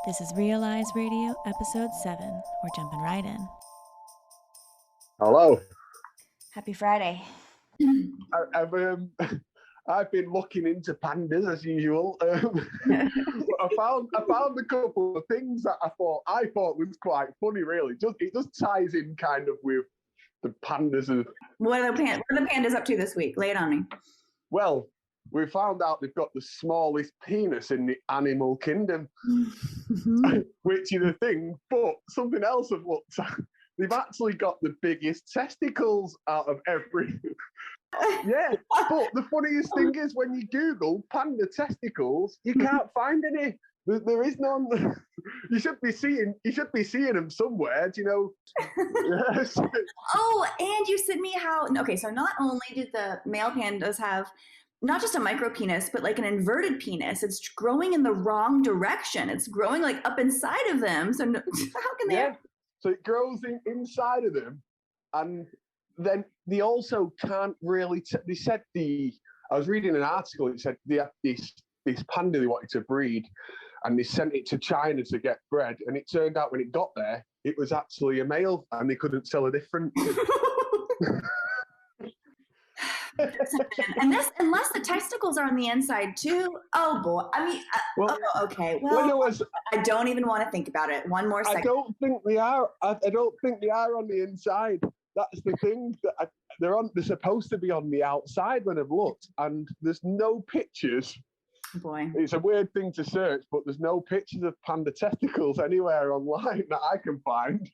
This is Realize Radio, Episode 7. We're jumping right in. Hello. Happy Friday. I've been looking into pandas as usual. I found a couple of things that I thought was quite funny. Really, it just ties in kind of with the pandas. What are the pandas up to this week? Lay it on me. Well, we found out they've got the smallest penis in the animal kingdom, which is a thing. But something else I've looked at, they've actually got the biggest testicles out of every. Yeah, but the funniest thing is when you Google panda testicles, you can't find any. There is none. You should be seeing them somewhere. Do you know? Yes. Oh, and you sent me how. Okay, so not only did the male pandas have not just a micro penis, but like an inverted penis. It's growing in the wrong direction. It's growing like up inside of them. So how can they? Yeah. So it grows inside of them, and then they also can't really. They said I was reading an article. It said they had this panda they wanted to breed, and they sent it to China to get bred. And it turned out when it got there, it was actually a male, and they couldn't tell a difference. And this, unless the testicles are on the inside too. Oh boy! I mean, okay. Well, I don't even want to think about it. One more second. I don't think they are. I don't think they are on the inside. That's the thing. They're supposed to be on the outside when I've looked, and there's no pictures. Boy, it's a weird thing to search, but there's no pictures of panda testicles anywhere online that I can find.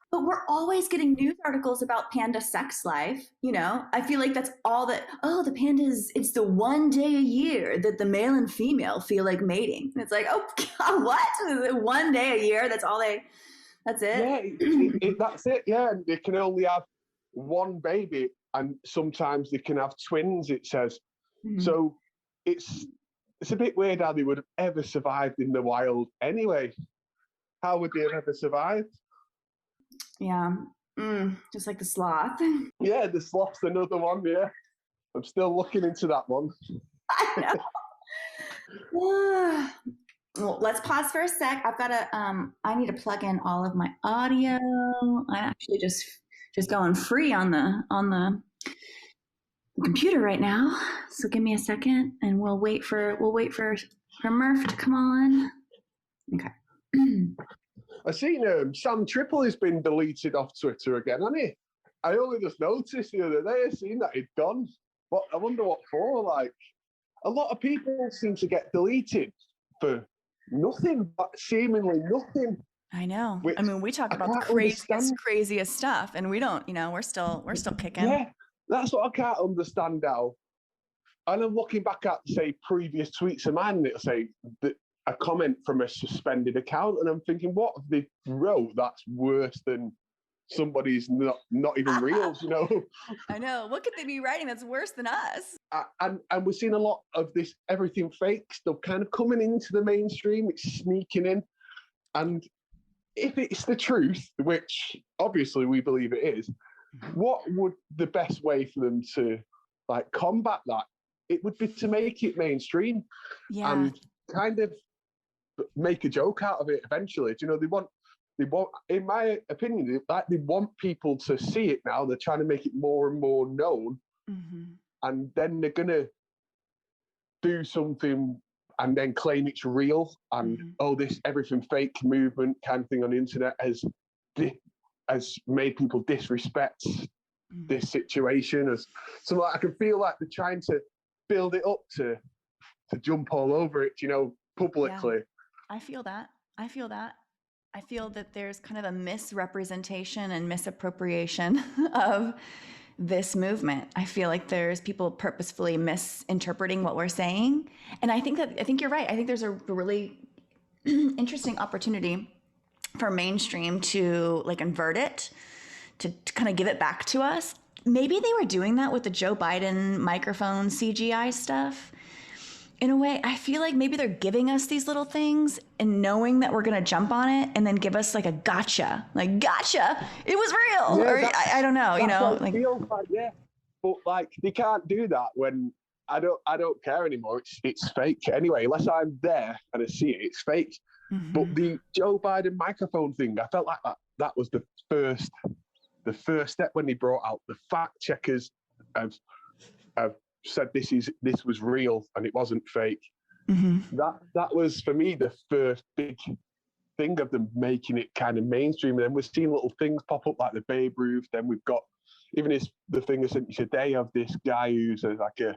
But we're always getting news articles about panda sex life. You know, I feel like that's all that. Oh, the pandas, it's the one day a year that the male and female feel like mating. And it's like, oh, God, what? One day a year? That's it? Yeah, that's it. Yeah, and they can only have one baby, and sometimes they can have twins, it says. Mm-hmm. So it's a bit weird how they would have ever survived in the wild anyway. How would they have ever survived? Yeah, just like the sloth. Yeah, the sloth's another one, yeah. I'm still looking into that one. I know. Well, let's pause for a sec. I've got to, I need to plug in all of my audio. I'm actually just going free on the computer right now. So give me a second and we'll wait for Murph to come on. Okay. I seen Sam Tripoli has been deleted off Twitter again, hasn't he? I only just noticed the other day. I seen that he'd gone. But I wonder what for. Like, a lot of people seem to get deleted for nothing, but seemingly nothing. I know. I mean, we talk about the craziest stuff, and we don't. You know, we're still kicking. Yeah, that's what I can't understand now. And I'm looking back at, say, previous tweets of mine, and it'll say that a comment from a suspended account, and I'm thinking, what have they wrote that's worse than somebody's not even real, you know? I know. What could they be writing that's worse than us? And we're seeing a lot of this everything fake stuff kind of coming into the mainstream. It's sneaking in. And if it's the truth, which obviously we believe it is, what would the best way for them to like combat that? It would be to make it mainstream and kind of make a joke out of it eventually. Do you know, they want, in my opinion, they want people to see it now. They're trying to make it more and more known. Mm-hmm. And then they're going to do something and then claim it's real. And, this everything fake movement kind of thing on the internet has made people disrespect this situation. So I can feel like they're trying to build it up to jump all over it, you know, publicly. Yeah. I feel that. I feel that there's kind of a misrepresentation and misappropriation of this movement. I feel like there's people purposefully misinterpreting what we're saying. And I think you're right. I think there's a really interesting opportunity for mainstream to like invert it, to kind of give it back to us. Maybe they were doing that with the Joe Biden microphone CGI stuff. In a way, I feel like maybe they're giving us these little things and knowing that we're going to jump on it and then give us like a gotcha. Like, gotcha, it was real. Yeah, or I don't know, you know. Like, yeah. But like, they can't do that when I don't care anymore. It's fake anyway. Unless I'm there and I see it, it's fake. But the Joe Biden microphone thing, I felt like that was the first step when they brought out the fact checkers have said this was real and it wasn't fake. That was for me the first big thing of them making it kind of mainstream. And then we're seeing little things pop up like the Babe Ruth. Then we've got even the thing I sent you today of this guy who's like a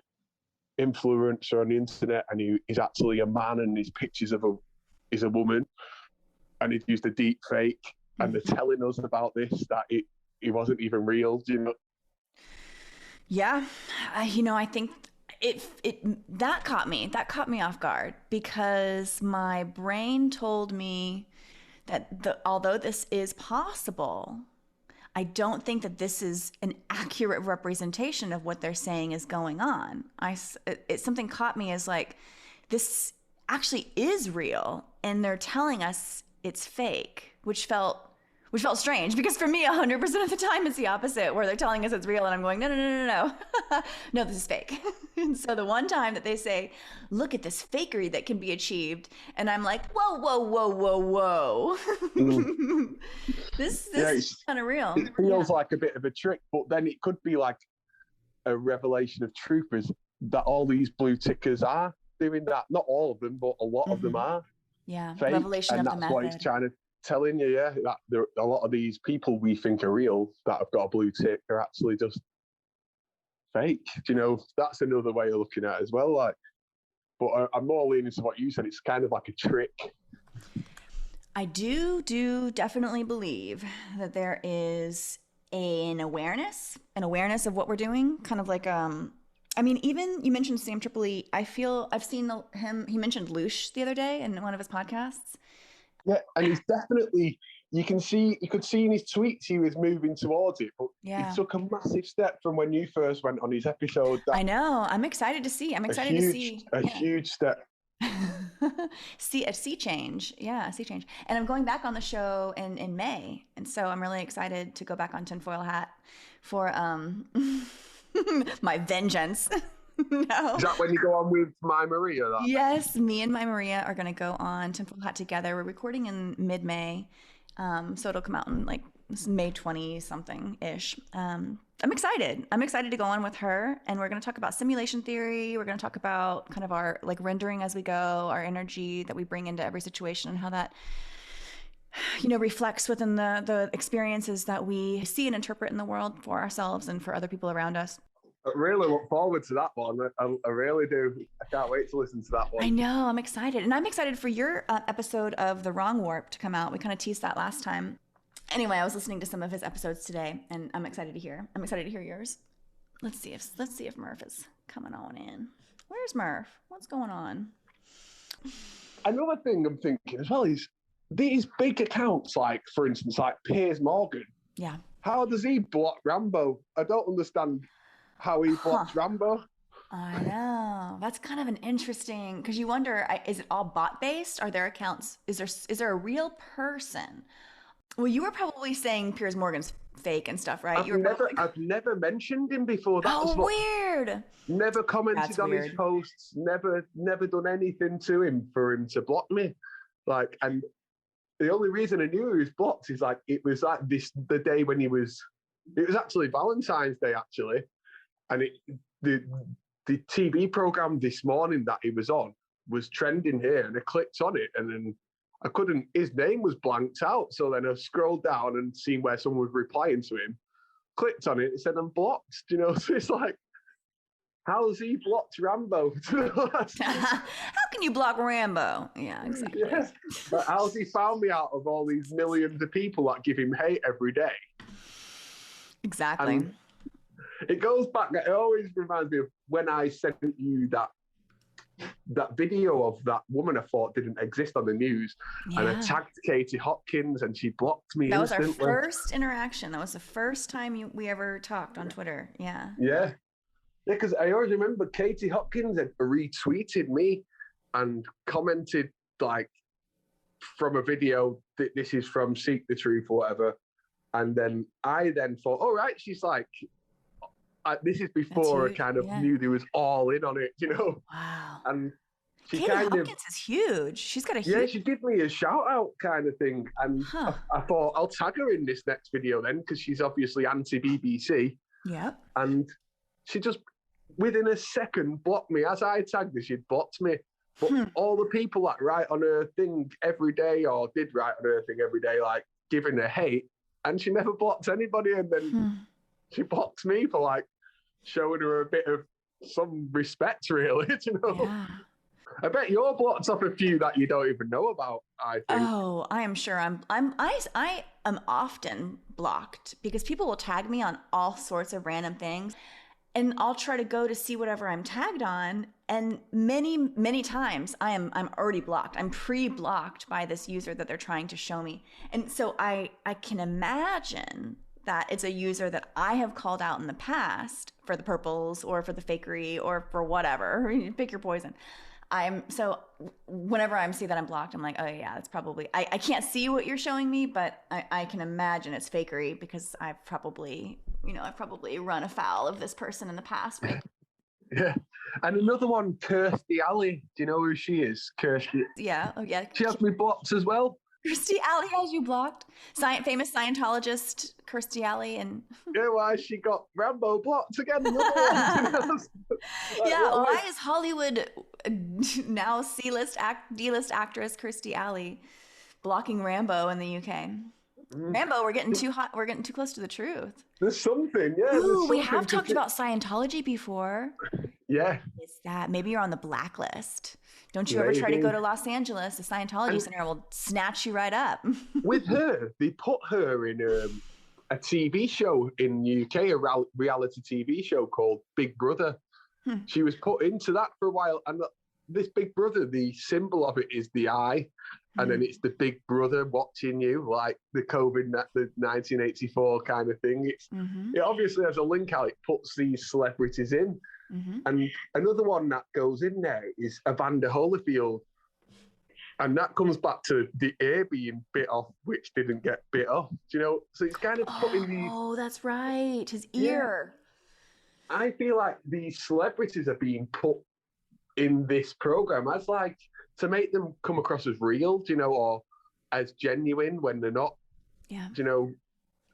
influencer on the internet, and he's actually a man, and his pictures of is a woman, and he's used a deep fake, and they're telling us about this that it wasn't even real. Do you know? Yeah, I think that caught me off guard, because my brain told me that although this is possible, I don't think that this is an accurate representation of what they're saying is going on. Something caught me as like, this actually is real, and they're telling us it's fake, which felt strange, because for me, 100% of the time it's the opposite, where they're telling us it's real and I'm going, no, no, this is fake. And so the one time that they say, look at this fakery that can be achieved, and I'm like, whoa. This is kind of real. It feels like a bit of a trick, but then it could be like a revelation of truth, is that all these blue tickers are doing that. Not all of them, but a lot of them are. Yeah, fake, revelation and of the that's method. what he's trying to telling you, that there, a lot of these people we think are real that have got a blue tick are actually just fake. Do you know? That's another way of looking at it as well. Like, but I'm more leaning to what you said. It's kind of like a trick. I do definitely believe that there is an awareness of what we're doing. Kind of like, I mean, even you mentioned Sam Tripoli. I feel I've seen him. He mentioned Loosh the other day in one of his podcasts. Yeah, and he's definitely, you could see in his tweets he was moving towards it, but he took a massive step from when you first went on his episode. I know. I'm excited to see. A huge step. See a sea change. Yeah, a sea change. And I'm going back on the show in May. And so I'm really excited to go back on Tinfoil Hat for my vengeance. No. Is that when you go on with My Maria? Yes, me and My Maria are going to go on Tinfoil Hat together. We're recording in mid-May, so it'll come out in like May 20-something-ish. I'm excited. I'm excited to go on with her, and we're going to talk about simulation theory. We're going to talk about kind of our like rendering as we go, our energy that we bring into every situation, and how that reflects within the experiences that we see and interpret in the world for ourselves and for other people around us. I really look forward to that one. I really do. I can't wait to listen to that one. I know. I'm excited. And I'm excited for your episode of The Wrong Warp to come out. We kind of teased that last time. Anyway, I was listening to some of his episodes today, and I'm excited to hear yours. Let's see if Murph is coming on in. Where's Murph? What's going on? Another thing I'm thinking as well is these big accounts, like, for instance, like Piers Morgan. Yeah. How does he block Rambo? I don't understand how he blocks Rambo. I know. That's kind of an interesting, because you wonder, is it all bot based? Are there accounts? Is there a real person? Well, you were probably saying Piers Morgan's fake and stuff, right? I've never mentioned him before. Weird. Never commented on his posts. Never done anything to him for him to block me. Like, and the only reason I knew he was blocked is like it was like the day when it was actually Valentine's Day actually, and the TV program this morning that he was on was trending here, and I clicked on it, and then I couldn't. His name was blanked out, so then I scrolled down and seen where someone was replying to him. Clicked on it, it said I'm blocked. You know, so it's like, how's he blocked Rambo? How can you block Rambo? Yeah, exactly. Yeah. But how's he found me out of all these millions of people that give him hate every day? Exactly. And it goes back. It always reminds me of when I sent you that video of that woman I thought didn't exist on the news, and I tagged Katie Hopkins, and she blocked me. That was instantly. Our first interaction. That was the first time we ever talked on Twitter. Yeah. Yeah, because I always remember Katie Hopkins had retweeted me and commented like from a video that this is from Seek the Truth or whatever, and then I thought, all right, she's like. This is before I kind of knew they was all in on it, you know. Wow. And She Katie kind of, Hopkins is huge. She's got a yeah, huge, she gave me a shout out kind of thing. And huh? I thought I'll tag her in this next video then, because she's obviously anti-BBC. Yep. And she just, within a second, blocked me. As I tagged her, she'd blocked me. But all the people that write on her thing every day, or did write on her thing every day, like giving her hate, and she never blocked anybody. And then she blocked me for like showing her a bit of some respect, really. You know, Yeah. I bet you're blocked off a few that you don't even know about. I think. Oh, I am sure I am often blocked because people will tag me on all sorts of random things. And I'll try to go to see whatever I'm tagged on, and many times I'm already blocked. I'm pre-blocked by this user that they're trying to show me. And so I can imagine that it's a user that I have called out in the past for the purples or for the fakery or for whatever. Pick your poison. Whenever I see that I'm blocked, I'm like, oh yeah, it's probably, I can't see what you're showing me, but I can imagine it's fakery because I've probably run afoul of this person in the past. Yeah. And another one, Kirstie Alley. Do you know who she is? Kirstie. Yeah. Oh yeah. She has me blocked as well. Kirstie Alley has you blocked. Famous Scientologist Kirstie Alley, and Yeah, why she got Rambo blocked again? Another one. yeah. Why is Hollywood now D-list actress Kirstie Alley blocking Rambo in the UK? Rambo, we're getting too hot. We're getting too close to the truth. There's something, yeah. Ooh, we have talked about Scientology before. Yeah. Is that maybe you're on the blacklist? Don't you ever try to go to Los Angeles? The Scientology Center will snatch you right up. With her, they put her in a TV show in UK, a reality TV show called Big Brother. She was put into that for a while, and this Big Brother, the symbol of it is the eye, and then it's the Big Brother watching you, like the the 1984 kind of thing. It obviously has a link how it puts these celebrities in. And another one that goes in there is Evander Holyfield. And that comes back to the ear being bit off, which didn't get bit off. Do you know? So it's kind of putting these... Oh, that's right. His ear. Yeah. I feel like these celebrities are being put in this program as like to make them come across as real, do you know, or as genuine when they're not. Yeah. Do you know?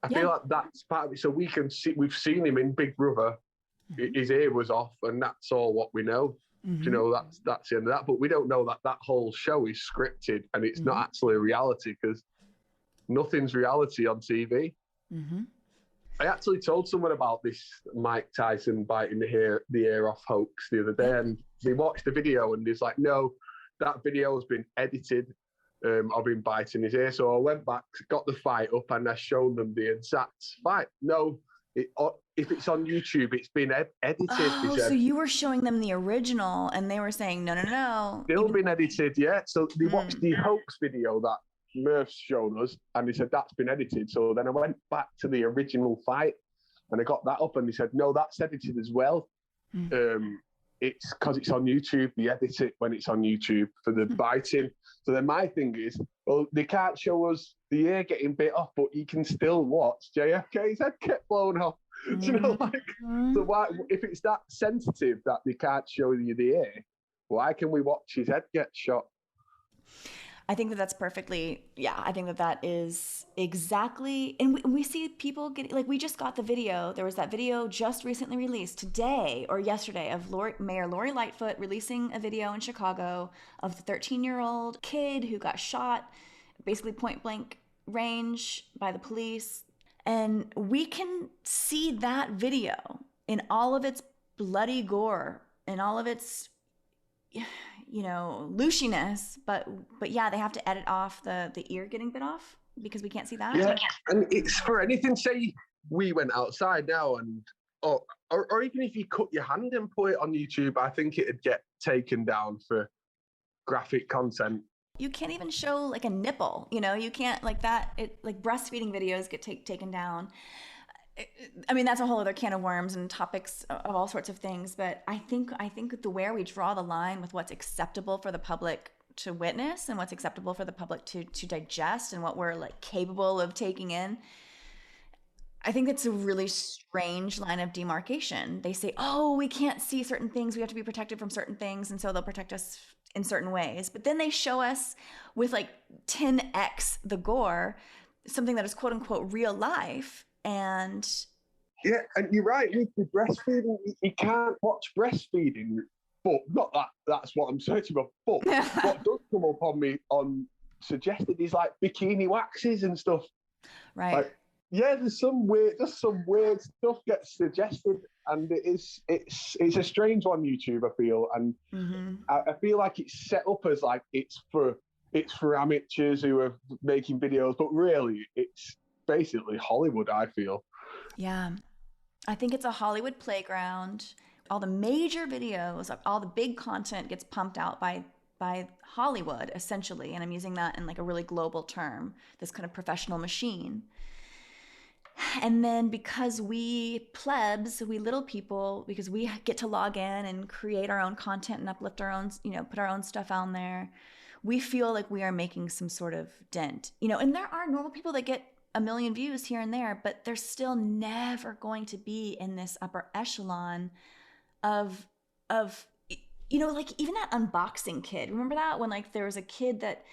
I feel like that's part of it. So we can see, we've seen him in Big Brother. His ear was off, and that's all what we know. Do you know, that's the end of that. But we don't know that that whole show is scripted and it's not actually a reality, because nothing's reality on TV. I actually told someone about this Mike Tyson biting the ear off hoax the other day, and they watched the video and he's like, no, that video has been edited of him biting his ear. So I went back, got the fight up, and I showed them the exact fight. No, if it's on YouTube, it's been edited. Oh, so you were showing them the original, and they were saying, no. Still been edited, yeah. So they watched the hoax video that Murph's shown us, and he said that's been edited. So then I went back to the original fight, and I got that up, and he said, no, that's edited as well. It's because it's on YouTube. They edit it when it's on YouTube for the biting. So then my thing is, well, they can't show us the ear getting bit off, but you can still watch JFK's head get blown off. Do you know, like, so why, if it's that sensitive that they can't show you the ear, why can we watch his head get shot? I think that's perfectly, I think that is exactly, and we see people getting, like, we just got the video. There was that video just recently released today or yesterday of Mayor Lori Lightfoot releasing a video in Chicago of the 13-year-old kid who got shot, basically point blank range by the police. And we can see that video in all of its bloody gore and all of its, looshiness, but yeah, they have to edit off the ear getting bit off because we can't see that. Yeah, and it's for anything. Say we went outside now, and or even if you cut your hand and put it on YouTube, I think it'd get taken down for graphic content. You can't even show like a nipple, you can't like that. Like breastfeeding videos get taken down. I mean, that's a whole other can of worms and topics of all sorts of things. But I think where we draw the line with what's acceptable for the public to witness and what's acceptable for the public to digest and what we're like capable of taking in, I think it's a really strange line of demarcation. They say, oh, we can't see certain things. We have to be protected from certain things. And so they'll protect us in certain ways. But then they show us with like 10x the gore, something that is quote unquote real life. And yeah, and you're right with the breastfeeding. You can't watch breastfeeding, but not that that's what I'm searching for. But what does come up on me on suggested is like bikini waxes and stuff. right. Like, yeah, there's some weird stuff gets suggested, and it's a strange one, YouTube. I feel, and I feel like it's set up as like it's for amateurs who are making videos, but really it's basically Hollywood. I feel. Yeah. I think it's a Hollywood playground. All the major videos, all the big content gets pumped out by Hollywood, essentially. And I'm using that in like a really global term, this kind of professional machine. And then because we plebs, we little people, because we get to log in and create our own content and uplift our own, put our own stuff on there, we feel like we are making some sort of dent. And there are normal people that get a million views here and there, but they're still never going to be in this upper echelon of like even that unboxing kid. Remember that when like there was a kid that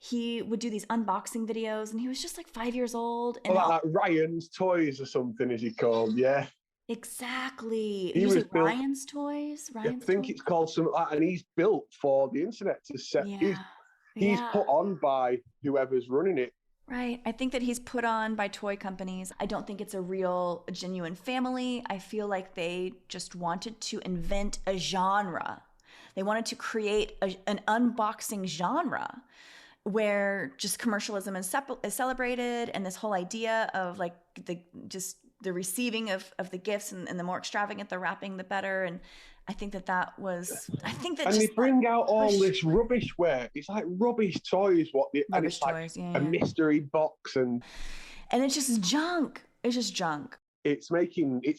he would do these unboxing videos and he was just like 5 years old. And like Ryan's Toys or something, is he called? Yeah. Exactly. He was built, Ryan's Toys? I think it's called something like that, and he's built for the internet to set. Yeah. He's put on by whoever's running it. Right. I think that he's put on by toy companies. I don't think it's a genuine family. I feel like they just wanted to invent a genre. They wanted to create an unboxing genre where just commercialism is celebrated, and this whole idea of like the receiving of the gifts and the more extravagant the wrapping, the better. And I think that and they bring out all this rubbish where it's like rubbish toys, and it's toys, like a mystery box, and it's just junk. It's just junk. It's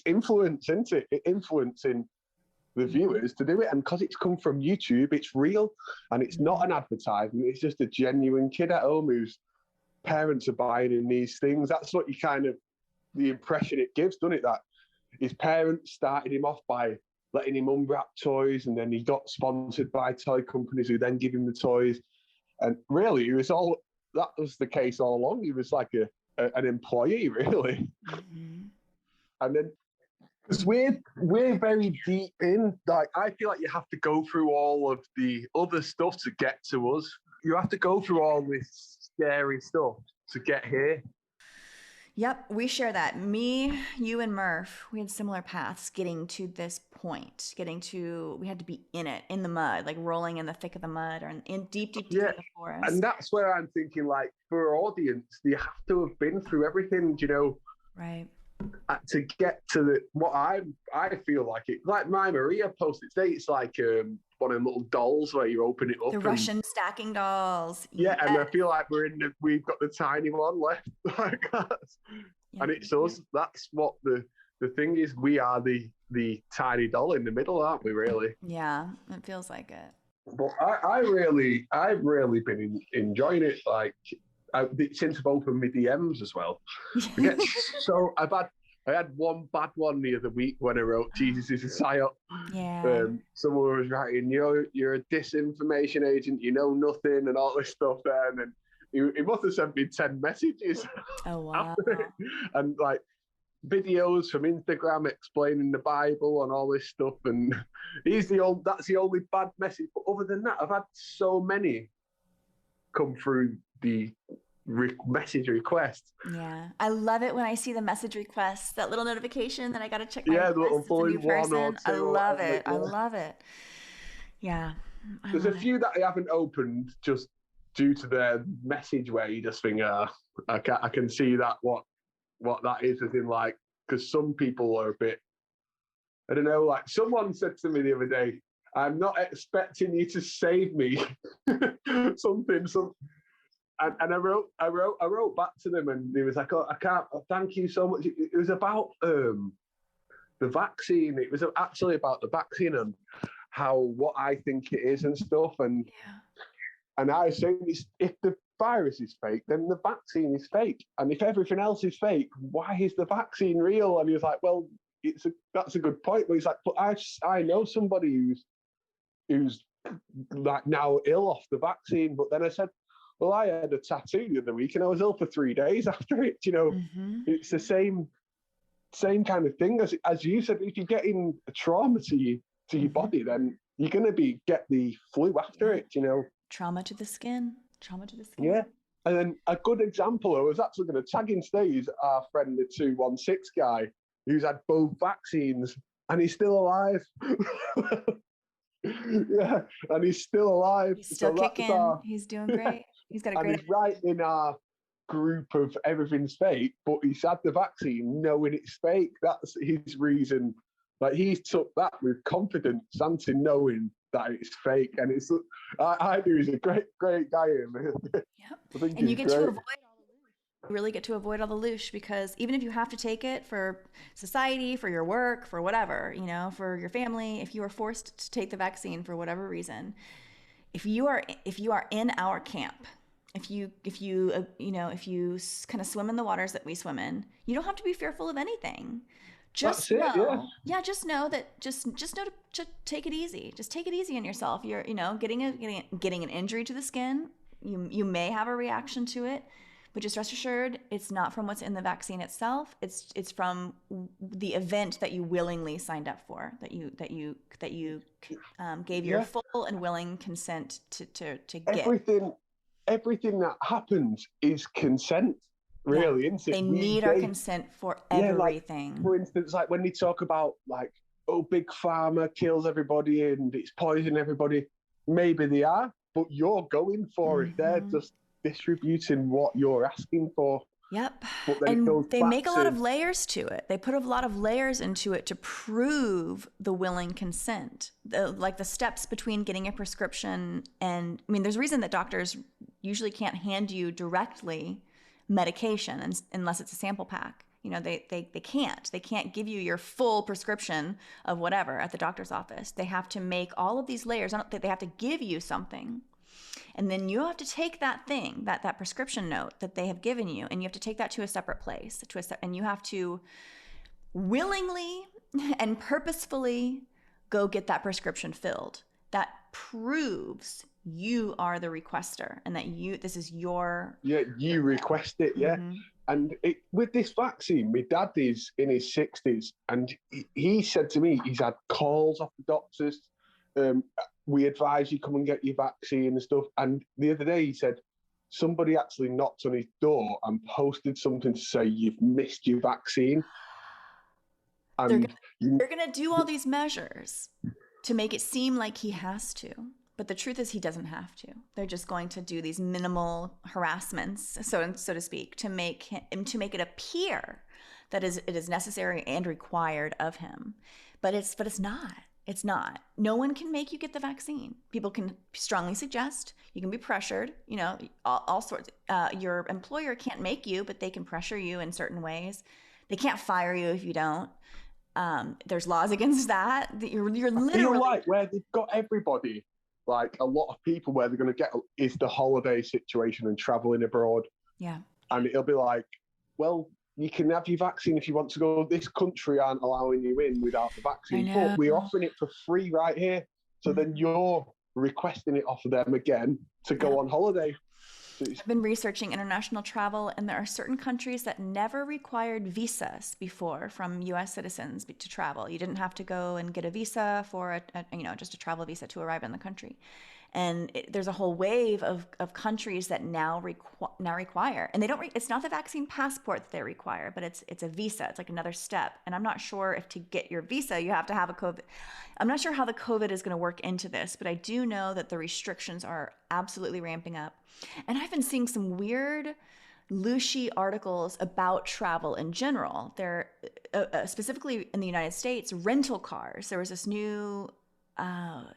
influence, isn't it? It's influencing the viewers to do it, and because it's come from YouTube, it's real, and it's not an advertisement. It's just a genuine kid at home whose parents are buying him these things. That's what the impression it gives, doesn't it? That his parents started him off by letting him unwrap toys, and then he got sponsored by toy companies who then give him the toys. And really, that was the case all along. He was like an employee, really. And then, because we're very deep in, like, I feel like you have to go through all of the other stuff to get to us. You have to go through all this scary stuff to get here. Yep, we share that. Me, you, and Murph, we had similar paths getting to this point. We had to be in it, in the mud, like rolling in the thick of the mud, or in deep in the forest. And that's where I'm thinking, like, for our audience, you have to have been through everything, right, to get to what I feel like it. Like my Maria posted today, it's like one of them little dolls where you open it up. The Russian stacking dolls. Yeah, and I feel like we've got the tiny one left, like that. And it's us. That's what the thing is. We are the tiny doll in the middle, aren't we? Really? Yeah, it feels like it. But I've really been enjoying it. Like, since I've opened my DMs as well. So I had one bad one the other week when I wrote "Jesus is a psyop." Yeah. Someone was writing, you're a disinformation agent, you know nothing, and all this stuff there. And then he must have sent me 10 messages. Oh wow. And like videos from Instagram explaining the Bible and all this stuff. And that's the only bad message. But other than that, I've had so many come through the message request. Yeah, I love it when I see the message request, that little notification that I got to check my the little blue one or two. I love it. I love it. Yeah. There's a few that I haven't opened just due to their message where you just think, I can see that what that is, as in like, because some people are a bit, I don't know, like someone said to me the other day, I'm not expecting you to save me. something. And I wrote back to them, and he was like, "Oh, I can't. Thank you so much." It was about the vaccine. It was actually about the vaccine and what I think it is and stuff. And I was saying, if the virus is fake, then the vaccine is fake. And if everything else is fake, why is the vaccine real? And he was like, "Well, that's a good point." But he's like, "But I know somebody who's like now ill off the vaccine. But then I said, well, I had a tattoo the other week and I was ill for 3 days after it. It's the same kind of thing as you said. If you're getting a trauma to your body, then you're going to get the flu after it. Trauma to the skin. Yeah. And then a good example, I was actually going to tag in today, is our friend, the 216 guy, who's had both vaccines and he's still alive. Yeah, and he's still alive. He's still kicking. He's doing great. He's got a great. And he's right in our group of everything's fake, but he's had the vaccine knowing it's fake. That's his reason. Like, he took that with confidence, Santi, knowing that it's fake. And I do. He's a great guy. Yep. And you get to avoid all the loosh. You really get to avoid all the loosh, because even if you have to take it for society, for your work, for whatever, for your family, if you are forced to take the vaccine for whatever reason, if you are in our camp, if you kind of swim in the waters that we swim in, you don't have to be fearful of anything. Just know to take it easy. Just take it easy on yourself. You're, getting an injury to the skin. You may have a reaction to it, but just rest assured, it's not from what's in the vaccine itself. It's from the event that you willingly signed up for, that you gave your full and willing consent to get. Everything that happens is consent. Really, isn't it? They need our consent for everything. Like, for instance, like when they talk about big pharma kills everybody and it's poisoning everybody, maybe they are, but you're going for it. They're just distributing what you're asking for. Yep. And they make a lot of layers to it. They put a lot of layers into it to prove the willing consent, like the steps between getting a prescription. And I mean, there's a reason that doctors usually can't hand you directly medication unless it's a sample pack. They can't give you your full prescription of whatever at the doctor's office. They have to make all of these layers. They have to give you something, and then you have to take that thing, that prescription note that they have given you, and you have to take that to a separate place, and you have to willingly and purposefully go get that prescription filled. That proves you are the requester, and that this is your. Yeah, you request it. Yeah. And with this vaccine, my dad is in his 60s, and he said to me he's had calls off the doctors. We advise you come and get your vaccine and stuff. And the other day he said somebody actually knocked on his door and posted something to say you've missed your vaccine. And they're gonna do all these measures to make it seem like he has to. But the truth is, he doesn't have to. They're just going to do these minimal harassments, so to speak, to make it appear that it is necessary and required of him. But it's not. It's not. No one can make you get the vaccine. People can strongly suggest. You can be pressured. All sorts. Your employer can't make you, but they can pressure you in certain ways. They can't fire you if you don't. There's laws against that. You're literally. I feel like where they've got everybody. Like a lot of people where they're going to get is the holiday situation and traveling abroad. Yeah. And it'll be like, well, you can have your vaccine if you want to go. This country aren't allowing you in without the vaccine, but we're offering it for free right here. So then you're requesting it off of them again to go on holiday. I've been researching international travel, and there are certain countries that never required visas before from U.S. citizens to travel. You didn't have to go and get a visa for just a travel visa to arrive in the country. And there's a whole wave of countries that now require, and they don't. It's not the vaccine passport that they require, but it's a visa. It's like another step. And I'm not sure if to get your visa you have to have a COVID. I'm not sure how the COVID is going to work into this, but I do know that the restrictions are absolutely ramping up. And I've been seeing some weird, looshy articles about travel in general. They're specifically in the United States, rental cars. There was this new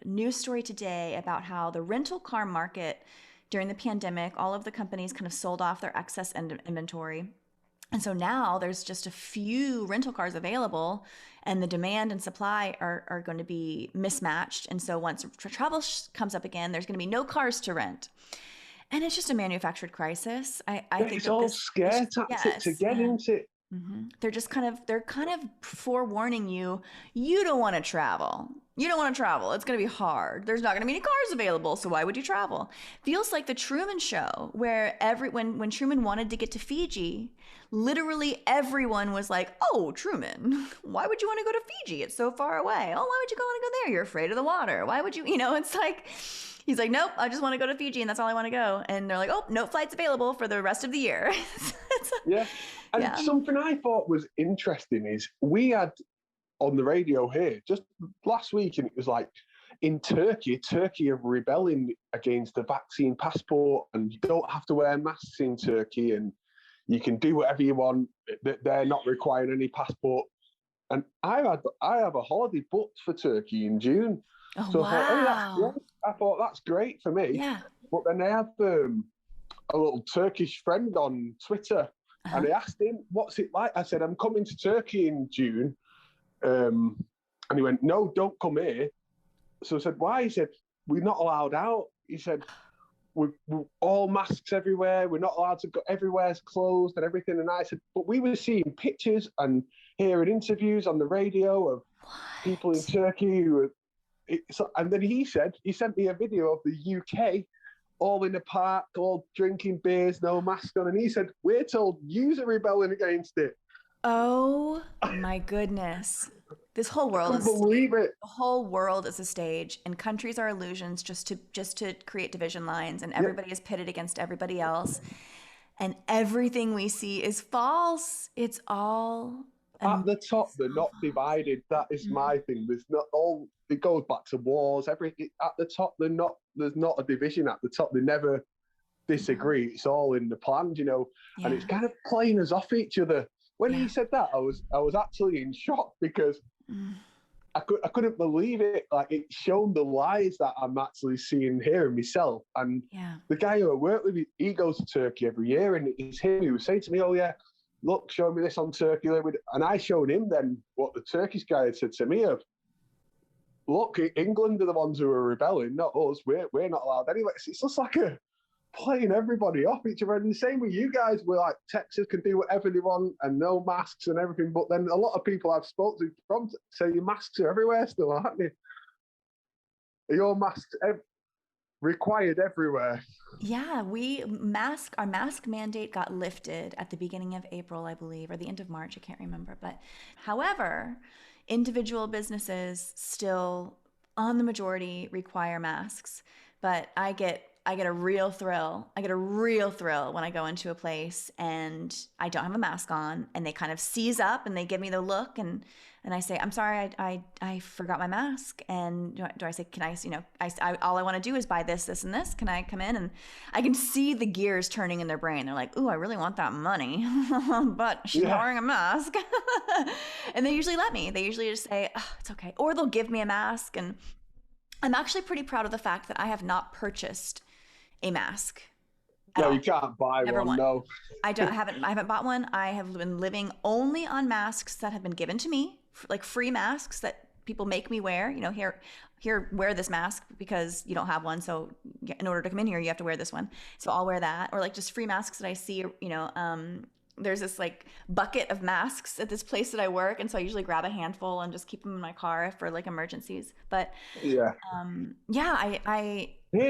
news story today about how the rental car market during the pandemic, all of the companies kind of sold off their excess inventory. And so now there's just a few rental cars available, and the demand and supply are going to be mismatched. And so once travel comes up again, there's going to be no cars to rent. And it's just a manufactured crisis. I think it's all scare tactics to get into it. They're just they're kind of forewarning you, you don't want to travel. You don't want to travel. It's going to be hard. There's not going to be any cars available, so why would you travel? Feels like the Truman Show, where when Truman wanted to get to Fiji, literally everyone was like, "Oh, Truman, why would you want to go to Fiji? It's so far away. Oh, why would you want to go there? You're afraid of the water. Why would you? It's like he's like, nope, I just want to go to Fiji, and that's all I want to go. And they're like, oh, no flights available for the rest of the year. Yeah. And Yeah. something I thought was interesting is we had on the radio here just last week, and it was like in Turkey are rebelling against the vaccine passport, and you don't have to wear masks in Turkey, and you can do whatever you want. They're not requiring any passport. And I have a holiday booked for Turkey in June. Oh, So wow. I thought that's great for me. Yeah. But then I have a little Turkish friend on Twitter, and I asked him, what's it like? I said, I'm coming to Turkey in June. And he went, no, don't come here. So I said, why? He said, we're not allowed out. He said, we're all masks everywhere. We're not allowed to go. Everywhere's closed and everything. And I said, but we were seeing pictures and hearing interviews on the radio of people in Turkey who were. And then he sent me a video of the UK, all in the park, all drinking beers, no mask on. And he said, we're told you're rebelling against it. Oh my goodness. This whole world is believe it. The whole world is a stage, and countries are illusions just to create division lines, and everybody is pitted against everybody else. And everything we see is false. It's all at the top, they're not divided. That is my thing. There's not all. It goes back to wars. Everything at the top, they're not. There's not a division at the top. They never disagree. It's all in the plan, And it's kind of playing us off each other. When he said that, I was actually in shock because I couldn't believe it. Like, it's shown the lies that I'm actually seeing here in myself. And the guy who I work with, he goes to Turkey every year, and it's him who was saying to me, "Oh yeah, look, show me this on Turkey." And I showed him then what the Turkish guy had said to me of, look, England are the ones who are rebelling, not us. We're not allowed anyway. It's just like playing everybody off each other. And the same with you guys, where like Texas can do whatever they want and no masks and everything. But then a lot of people I've spoken to from say your masks are everywhere still, aren't they? Are your masks required everywhere? Yeah, our mask mandate got lifted at the beginning of April, I believe, or the end of March, I can't remember. But however, individual businesses still, on the majority, require masks. But I get a real thrill. I get a real thrill when I go into a place and I don't have a mask on, and they kind of seize up and they give me the look, and I say, I'm sorry, I forgot my mask. And do I say, can I, all I want to do is buy this, this, and this. Can I come in? And I can see the gears turning in their brain. They're like, ooh, I really want that money, but she's not wearing a mask. And they usually let me. They usually just say, oh, it's okay. Or they'll give me a mask. And I'm actually pretty proud of the fact that I have not purchased a mask. No, you can't buy one. No, I haven't bought one. I have been living only on masks that have been given to me, like free masks that people make me wear. Here, wear this mask because you don't have one. So in order to come in here, you have to wear this one. So I'll wear that, or like just free masks that I see. There's this like bucket of masks at this place that I work, and so I usually grab a handful and just keep them in my car for like emergencies. But Here,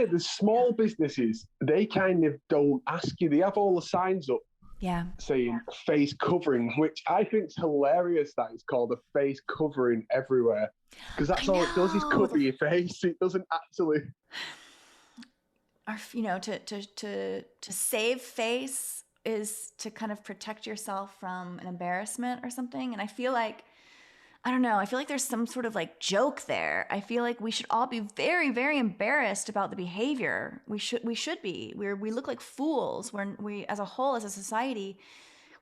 the small businesses, they kind of don't ask you. They have all the signs up saying face covering, which I think is hilarious that it's called a face covering everywhere. Because that's all it does is cover your face. It doesn't actually... To save face is to kind of protect yourself from an embarrassment or something. And I feel like there's some sort of like joke there. I feel like we should all be very, very embarrassed about the behavior. We should be. We look like fools when we, as a whole, as a society,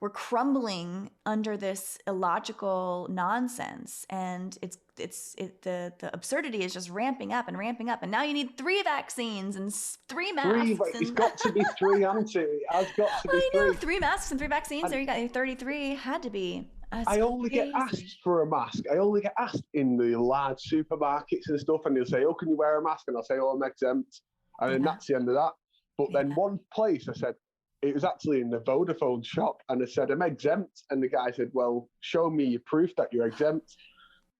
we're crumbling under this illogical nonsense. And the absurdity is just ramping up and ramping up. And now you need 3 vaccines and 3 masks. It's got to be 3, hasn't it? It has got to be 3. I know, 3 masks and 3 vaccines. There you got 33. Had to be. I only get asked for a mask. I only get asked in the large supermarkets and stuff, and they'll say, "Oh, can you wear a mask?" And I'll say, "Oh, I'm exempt," and then that's the end of that. But then one place I said, it was actually in the Vodafone shop, and I said, I'm exempt. And the guy said, well, show me your proof that you're exempt.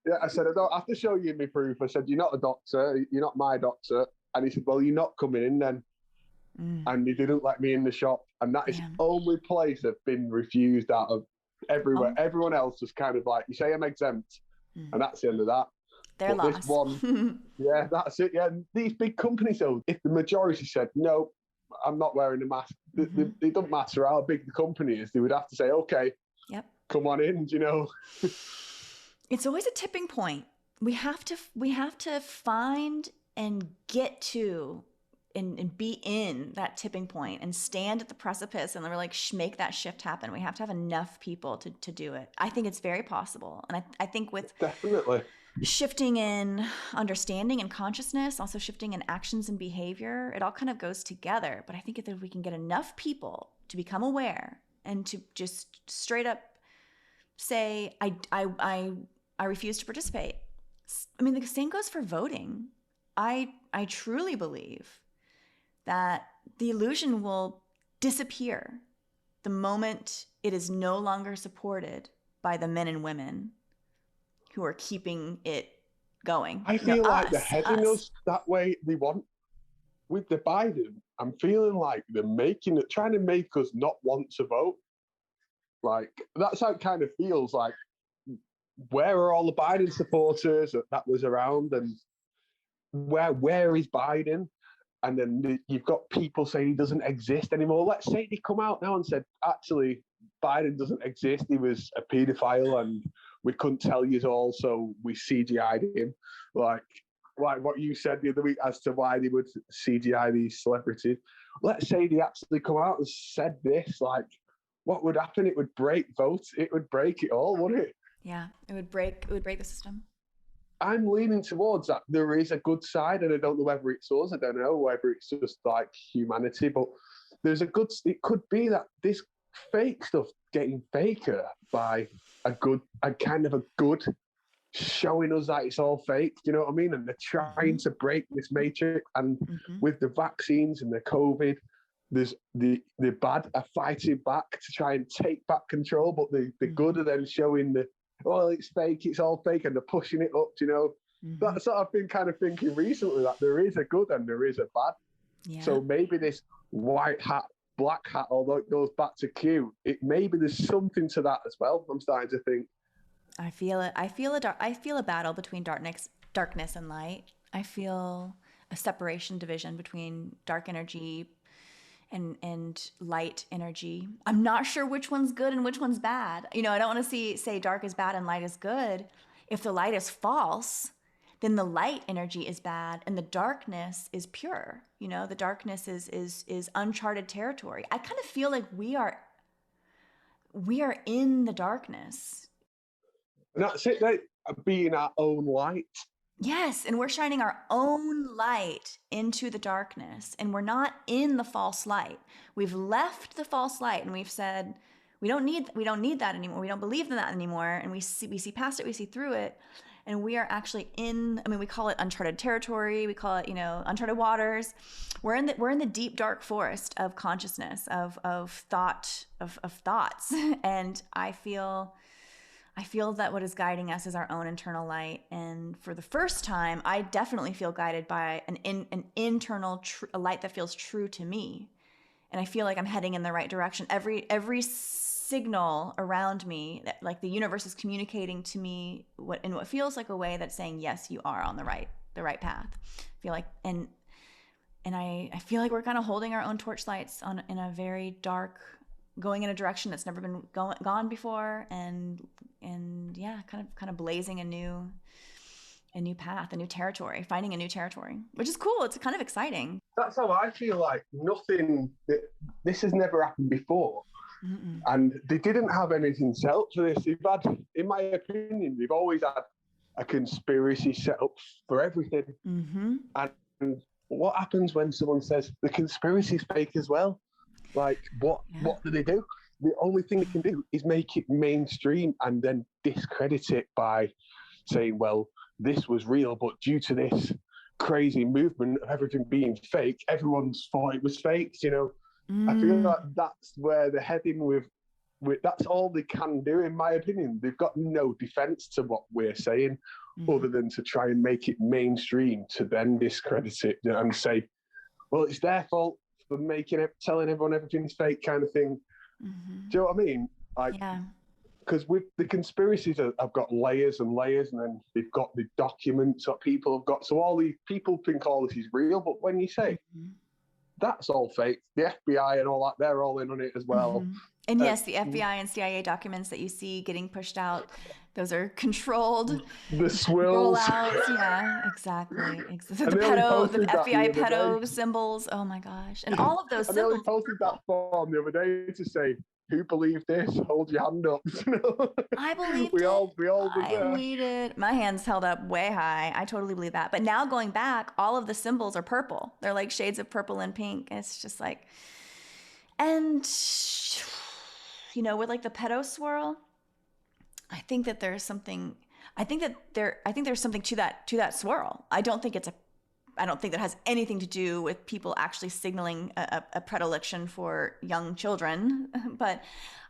Yeah, I said, I don't have to show you my proof. I said, you're not a doctor. You're not my doctor. And he said, well, you're not coming in then. And he didn't let me in the shop. And that is the only place I've been refused out of everywhere. Everyone else was kind of like, you say I'm exempt, and that's the end of that. They're but lost. This one, yeah, that's it. Yeah, and these big companies, though, if the majority said, no, I'm not wearing a mask, it doesn't matter how big the company is, they would have to say, okay, come on in, you know. It's always a tipping point. We have to find and get to and be in that tipping point and stand at the precipice and like make that shift happen. We have to have enough people to do it. I think it's very possible. And I think with definitely shifting in understanding and consciousness, also shifting in actions and behavior, it all kind of goes together. But I think if we can get enough people to become aware and to just straight up say, I refuse to participate. I mean, the same goes for voting. I truly believe that the illusion will disappear the moment it is no longer supported by the men and women who are keeping it going. I feel like they're heading us that way they want. With the Biden, I'm feeling like they're trying to make us not want to vote. Like, that's how it kind of feels like. Where are all the Biden supporters that was around, and where is Biden? And then you've got people saying he doesn't exist anymore. Let's say they come out now and said, actually, Biden doesn't exist. He was a paedophile and we couldn't tell you all, so we CGI'd him. Like what you said the other week as to why they would CGI these celebrities. Let's say they actually come out and said this, like, what would happen? It would break votes. It would break it all, wouldn't it? Yeah, it would break the system. I'm leaning towards that there is a good side, and I don't know whether it's us. I don't know whether it's just like humanity, but there's it could be that this fake stuff getting faker by a kind of a good showing us that it's all fake. Do you know what I mean? And they're trying to break this matrix. And with the vaccines and the COVID, there's the bad are fighting back to try and take back control, but the good are then showing it's fake, it's all fake, and they're pushing it up, you know. That's what I've been kind of thinking recently, that there is a good and there is a bad. Yeah. So maybe this white hat, black hat, although it goes back to Q, maybe there's something to that as well. I'm starting to think. I feel it. I feel a battle between darkness and light. I feel a separation, division between dark energy and light energy. I'm not sure which one's good and which one's bad. You know, I don't want to say dark is bad and light is good. If the light is false, then the light energy is bad and the darkness is pure. You know, the darkness is uncharted territory. I kind of feel like we are in the darkness. And that's it, like, being our own light. Yes, and we're shining our own light into the darkness, and we're not in the false light. We've left the false light, and we've said we don't need that anymore. We don't believe in that anymore, and we see past it, we see through it, and we are actually we call it uncharted territory. We call it, you know, uncharted waters. We're in the deep dark forest of consciousness, of thought, of thoughts, and I feel that what is guiding us is our own internal light. And for the first time, I definitely feel guided by an internal a light that feels true to me. And I feel like I'm heading in the right direction. Every signal around me, that, like, the universe is communicating to me in what feels like a way that's saying, yes, you are on the right path. I feel like, and I feel like we're kind of holding our own torchlights in a very dark, going in a direction that's never been gone before, and yeah, kind of blazing a new path, a new territory, finding a new territory, which is cool. It's kind of exciting. That's how I feel. Like this has never happened before. And they didn't have anything set up for this. They've had, in my opinion, they've always had a conspiracy set up for everything. And what happens when someone says the conspiracy's fake as well? Like, what do they do? The only thing they can do is make it mainstream and then discredit it by saying, well, this was real, but due to this crazy movement of everything being fake, everyone's thought it was fake, you know. I feel like Mm. that's where they're heading with that's all they can do, in my opinion. They've got no defense to what we're saying Mhm. other than to try and make it mainstream to then discredit it and say, well, it's their fault for telling everyone everything's fake kind of thing. Mhm. Do you know what I mean? Like, Yeah. because with the conspiracies, I've got layers and layers, and then they've got the documents that people have got. So all these people think all this is real, but when you say Mhm. that's all fake, the FBI and all that, they're all in on it as well. Mhm. And Uh, yes, the FBI and CIA documents that you see getting pushed out, those are controlled the swirls. rollouts. Yeah, exactly. The I nearly the posted that the FBI other day. pedo symbols. Oh my gosh. And all of those I nearly symbols are posted that purple. form the other day to say, "Who believed this? Hold your hand up." I believed we it. all was I there. believed it. My hands held up way high. I totally believe that. But now going back, all of the symbols are purple. They're like shades of purple and pink. It's just like, and with like the pedo swirl, I think that there's something. I think there's something to that swirl. I don't think that has anything to do with people actually signaling a predilection for young children, but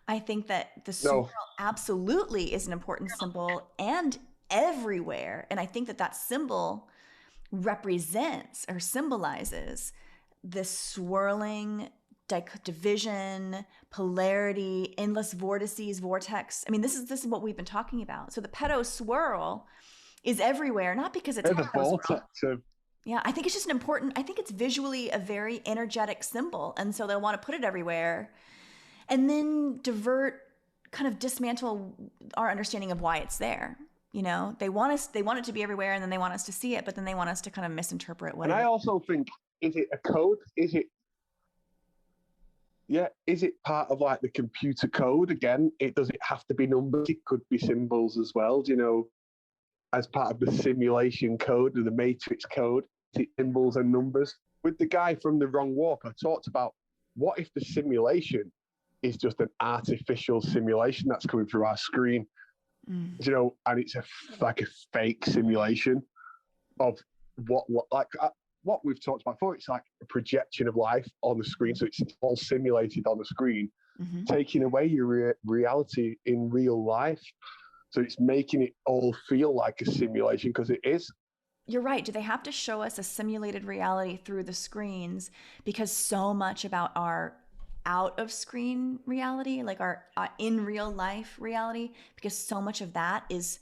I think that the swirl No, absolutely is an important symbol and everywhere. And I think that that symbol represents or symbolizes this swirling division, polarity, endless vortices, vortex. I mean, this is what we've been talking about. So the pedo swirl is everywhere, not because it's a there's a pedo swirl. vortex of Yeah, I think it's just I think it's visually a very energetic symbol. And so they'll want to put it everywhere and then kind of dismantle our understanding of why it's there. They want it to be everywhere and then they want us to see it, but then they want us to kind of misinterpret what And it I is. also think, is it a code? Is it part of like the computer code again? Does it have to be numbers? It could be symbols as well, as part of the simulation code or the matrix code, symbols and numbers. With the guy from The Wrong Warp, I talked about what if the simulation is just an artificial simulation that's coming through our screen, Mm. and it's like a fake simulation of what like what we've talked about before. It's like a projection of life on the screen, so it's all simulated on the screen, Hmm. taking away your reality in real life. So it's making it all feel like a simulation because it is. You're right. Do they have to show us a simulated reality through the screens? Because so much about our out of screen reality, like our in real life reality, because so much of that is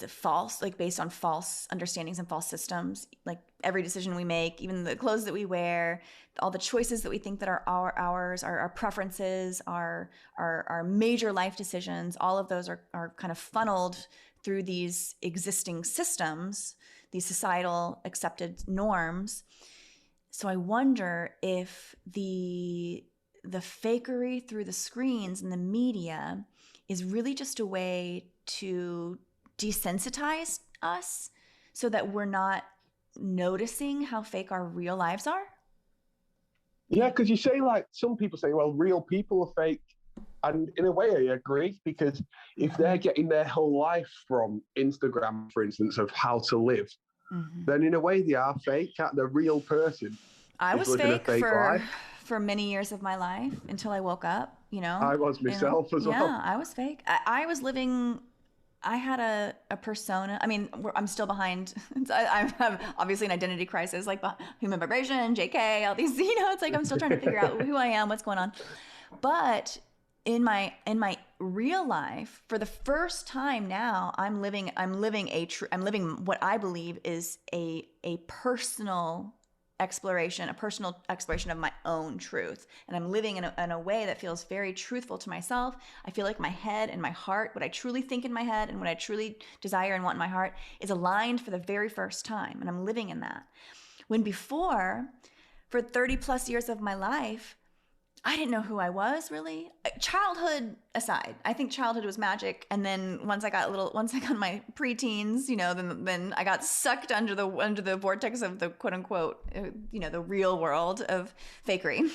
false, like based on false understandings and false systems. Like every decision we make, even the clothes that we wear, all the choices that we think that are ours, our preferences, our major life decisions, all of those are kind of funneled through these existing systems, these societal accepted norms. So I wonder if the fakery through the screens and the media is really just a way to desensitize us so that we're not noticing how fake our real lives are. Yeah, because you say, like, some people say, well, real people are fake. And in a way, I agree, because if they're Mm-hmm. getting their whole life from Instagram, for instance, of how to live, Mm-hmm. then in a way they are fake. The real person I is was living a fake fake life. for many years of my life until I woke up. I was myself as well. Yeah, I was fake. I was living. I had a persona. I mean, I'm still behind. I have obviously an identity crisis, like human vibration, JK, all these. It's like I'm still trying to figure out who I am, what's going on. But in my real life, for the first time now, I'm living what I believe is a personal exploration, a personal exploration of my own truth. And I'm living in a way that feels very truthful to myself. I feel like my head and my heart, what I truly think in my head and what I truly desire and want in my heart, is aligned for the very first time. And I'm living in that. When before, for 30 plus years of my life, I didn't know who I was really. Childhood aside, I think childhood was magic. And then once I got in my preteens, then I got sucked under the vortex of the quote unquote, the real world of fakery.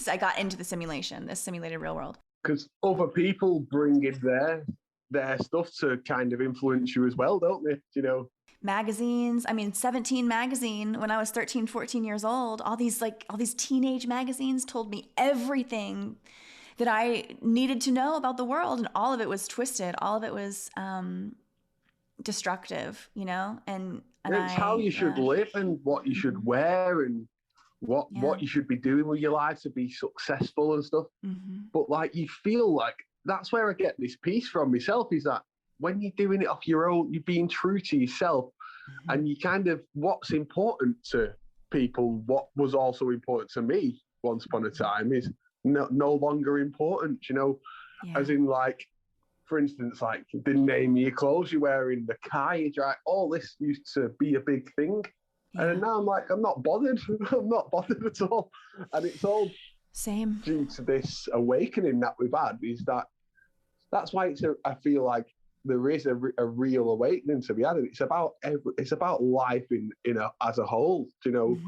I got into the simulation, this simulated real world. Because other people bring in their stuff to kind of influence you as well, don't they? You know? Magazines. I mean, 17 magazine when I was 13, 14 years old, all these teenage magazines told me everything that I needed to know about the world. And all of it was twisted. All of it was destructive, you know? And It's how you should live and what you should wear and what you should be doing with your life to be successful and stuff. But like, you feel like that's where I get this piece from myself, is that when you're doing it off your own, you're being true to yourself, and you kind of, what's important to people, what was also important to me once upon a time, is no longer important, you know? As in, like, for instance, like the name of your clothes you're wearing, the car you drive, all this used to be a big thing. And now I'm like, I'm not bothered. I'm not bothered at all. And it's all same due to this awakening that we've had. Is that's why I feel like there is a real awakening to be had. It's about life as a whole, you know,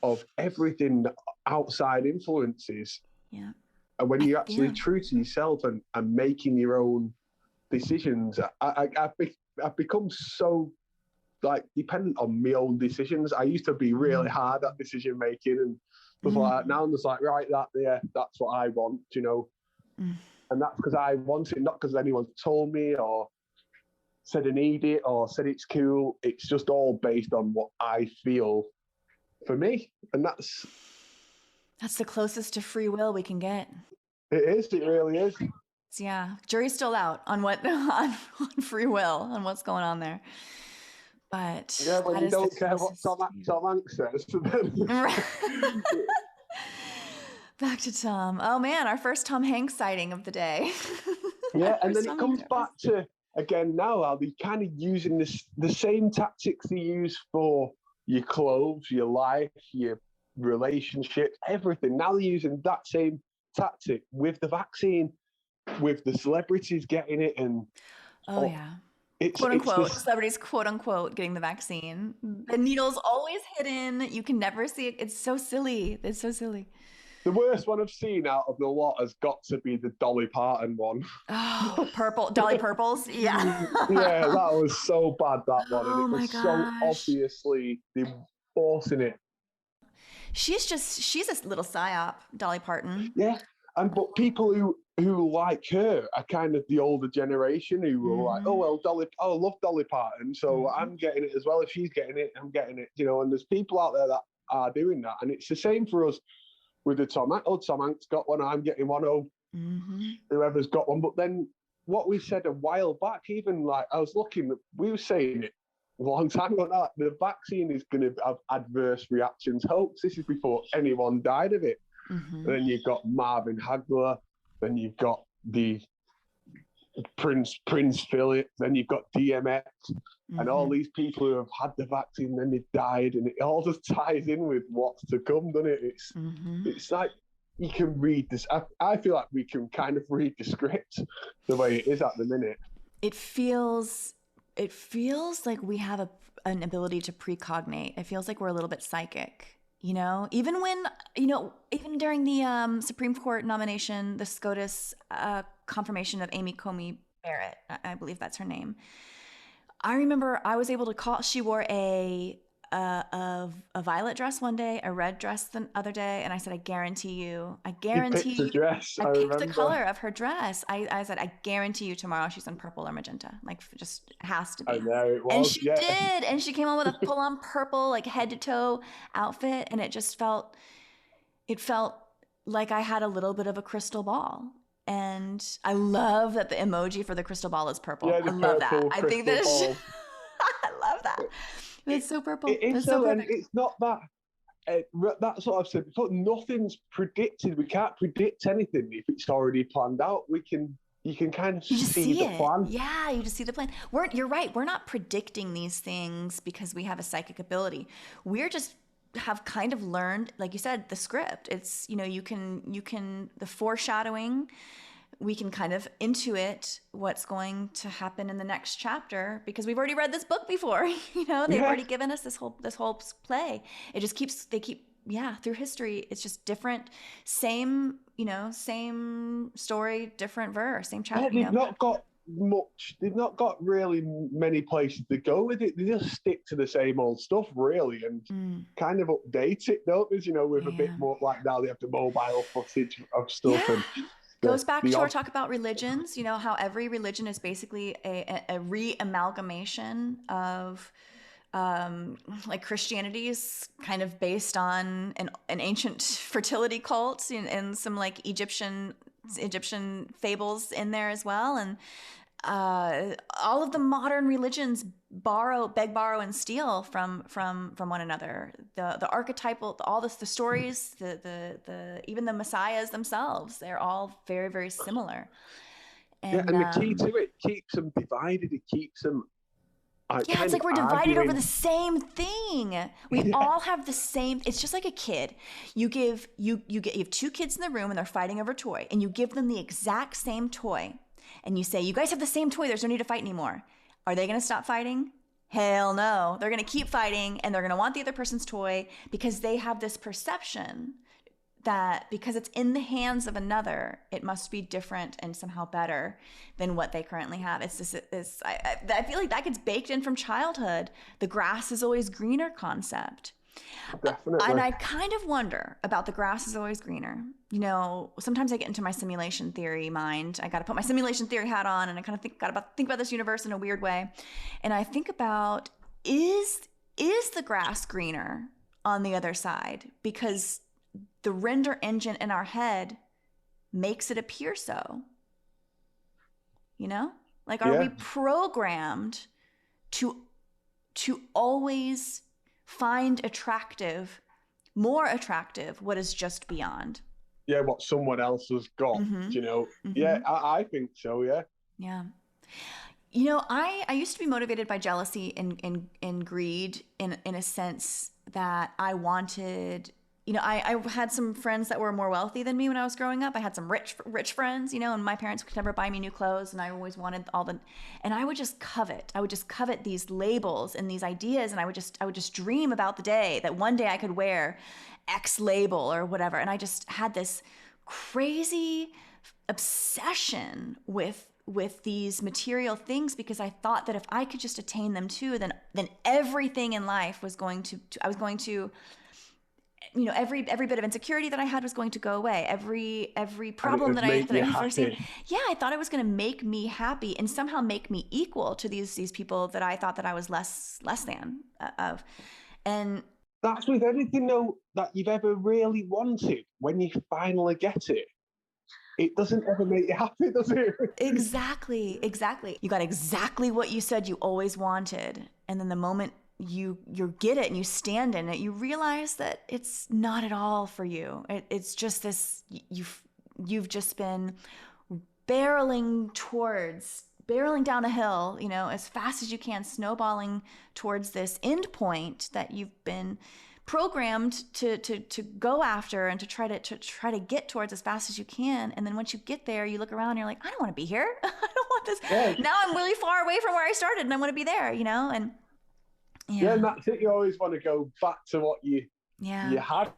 of everything outside influences. Yeah. And when you're actually true to yourself and making your own decisions, I've become so like dependent on my own decisions. I used to be really hard at decision making and stuff like that. Now I'm just like, right, that's what I want, you know. And that's because I want it, not because anyone told me or said I need it or said it's cool. It's just all based on what I feel for me. And that's the closest to free will we can get. It really is. Yeah. Jury's still out on what on free will and what's going on there. But yeah, when you don't care what Tom Hanks says. Back to Tom. Oh man, our first Tom Hanks sighting of the day. Yeah, and then it comes back to, again, now are they kind of using the same tactics they use for your clothes, your life, your relationships, everything. Now they're using that same tactic with the vaccine, with the celebrities getting it, and quote unquote celebrities quote unquote getting the vaccine. The needle's always hidden. You can never see it. It's so silly. It's so silly. The worst one I've seen out of the lot has got to be the Dolly Parton one. Oh, Dolly Purples? Yeah. Yeah, that was so bad, that one. And it was so obviously forcing it. She's a little psyop, Dolly Parton. Yeah. But people who like her are kind of the older generation who were like, oh, well, I love Dolly Parton, so I'm getting it as well. If she's getting it, I'm getting it, you know, and there's people out there that are doing that. And it's the same for us with the Tom Hanks got one, I'm getting one, whoever's got one. But then what we said a while back, even like I was looking, we were saying it a long time ago now, the vaccine is going to have adverse reactions. This is before anyone died of it. And then you've got Marvin Hagler, then you've got the Prince Philip, then you've got DMX, and all these people who have had the vaccine, then they've died, and it all just ties in with what's to come, doesn't it? It's like you can read this. I feel like we can kind of read the script the way it is at the minute. It feels like we have an ability to precognate. It feels like we're a little bit psychic. You know, even during the Supreme Court nomination, the SCOTUS confirmation of Amy Coney Barrett, I believe that's her name. I remember I was able to call. She wore a violet dress one day, a red dress the other day, and I said, I guarantee you. You picked the dress. I picked the color of her dress. I said, I guarantee you tomorrow she's in purple or magenta. Like, just has to be. I know it was. And she did. And she came on with a full-on purple, like head to toe outfit, and it felt like I had a little bit of a crystal ball. And I love that the emoji for the crystal ball is purple. Yeah, I love that. I think that I love that. It's so purple. It's so, and it's not that. That's what I've said before. Nothing's predicted. We can't predict anything if it's already planned out. You can kind of see the plan. Yeah, you just see the plan. You're right. We're not predicting these things because we have a psychic ability. We're just have kind of learned, like you said, the script. It's, you can the foreshadowing. We can kind of intuit what's going to happen in the next chapter because we've already read this book before. They've already given us this whole play. They keep through history. It's just different, same story, different verse, same chapter. They've not got they've not got really many places to go with it. They just stick to the same old stuff, really, and kind of update it, don't they? You know, with a bit more, like now they have the mobile footage of stuff. Yeah. And Goes back to our talk about religions, you know, how every religion is basically a re-amalgamation of like Christianity's kind of based on an ancient fertility cult and some like Egyptian fables in there as well. And all of the modern religions beg, borrow, and steal from one another. The archetypal, all the stories, the even the messiahs themselves, they're all very, very similar. And the key to it keeps them divided. It keeps them. It's like we're divided over the same thing. We all have the same. It's just like a kid. You have two kids in the room and they're fighting over a toy, and you give them the exact same toy. And you say, you guys have the same toy, there's no need to fight anymore. Are they going to stop fighting? Hell no. They're going to keep fighting, and they're going to want the other person's toy because they have this perception that because it's in the hands of another, it must be different and somehow better than what they currently have. It's just this, I feel like that gets baked in from childhood. The grass is always greener concept. Definitely. And I kind of wonder about the grass is always greener. You know, sometimes I get into my simulation theory mind. I got to put my simulation theory hat on, and I kind of think about this universe in a weird way. And I think about, is the grass greener on the other side? Because the render engine in our head makes it appear so. You know? Like, are we programmed to always find more attractive what is just beyond? Yeah, what someone else has got, you know? Yeah, I think so, yeah. Yeah. You know, I used to be motivated by jealousy and greed in a sense that I wanted, you know, I had some friends that were more wealthy than me when I was growing up. I had some rich friends, you know, and my parents could never buy me new clothes, and I always wanted and I would just covet. I would just covet these labels and these ideas, and I would just dream about the day that one day I could wear X label or whatever. And I just had this crazy obsession with these material things because I thought that if I could just attain them too, then everything in life was going to I was going to, you know, every bit of insecurity that I had was going to go away. Every problem that I foreseen. Yeah, I thought it was going to make me happy and somehow make me equal to these people that I thought that I was less than of. And that's with anything though that you've ever really wanted. When you finally get it, it doesn't ever make you happy, does it? Exactly. You got exactly what you said you always wanted, and then the moment you get it and you stand in it, you realize that it's not at all for you. It's just this, you've just been barreling down a hill, you know, as fast as you can, snowballing towards this end point that you've been programmed to go after and to try to get towards as fast as you can. And then once you get there, you look around and you're like, I don't want to be here. I don't want this. Yeah. Now I'm really far away from where I started and I want to be there, you know? And yeah, and that's it. You always want to go back to what you had,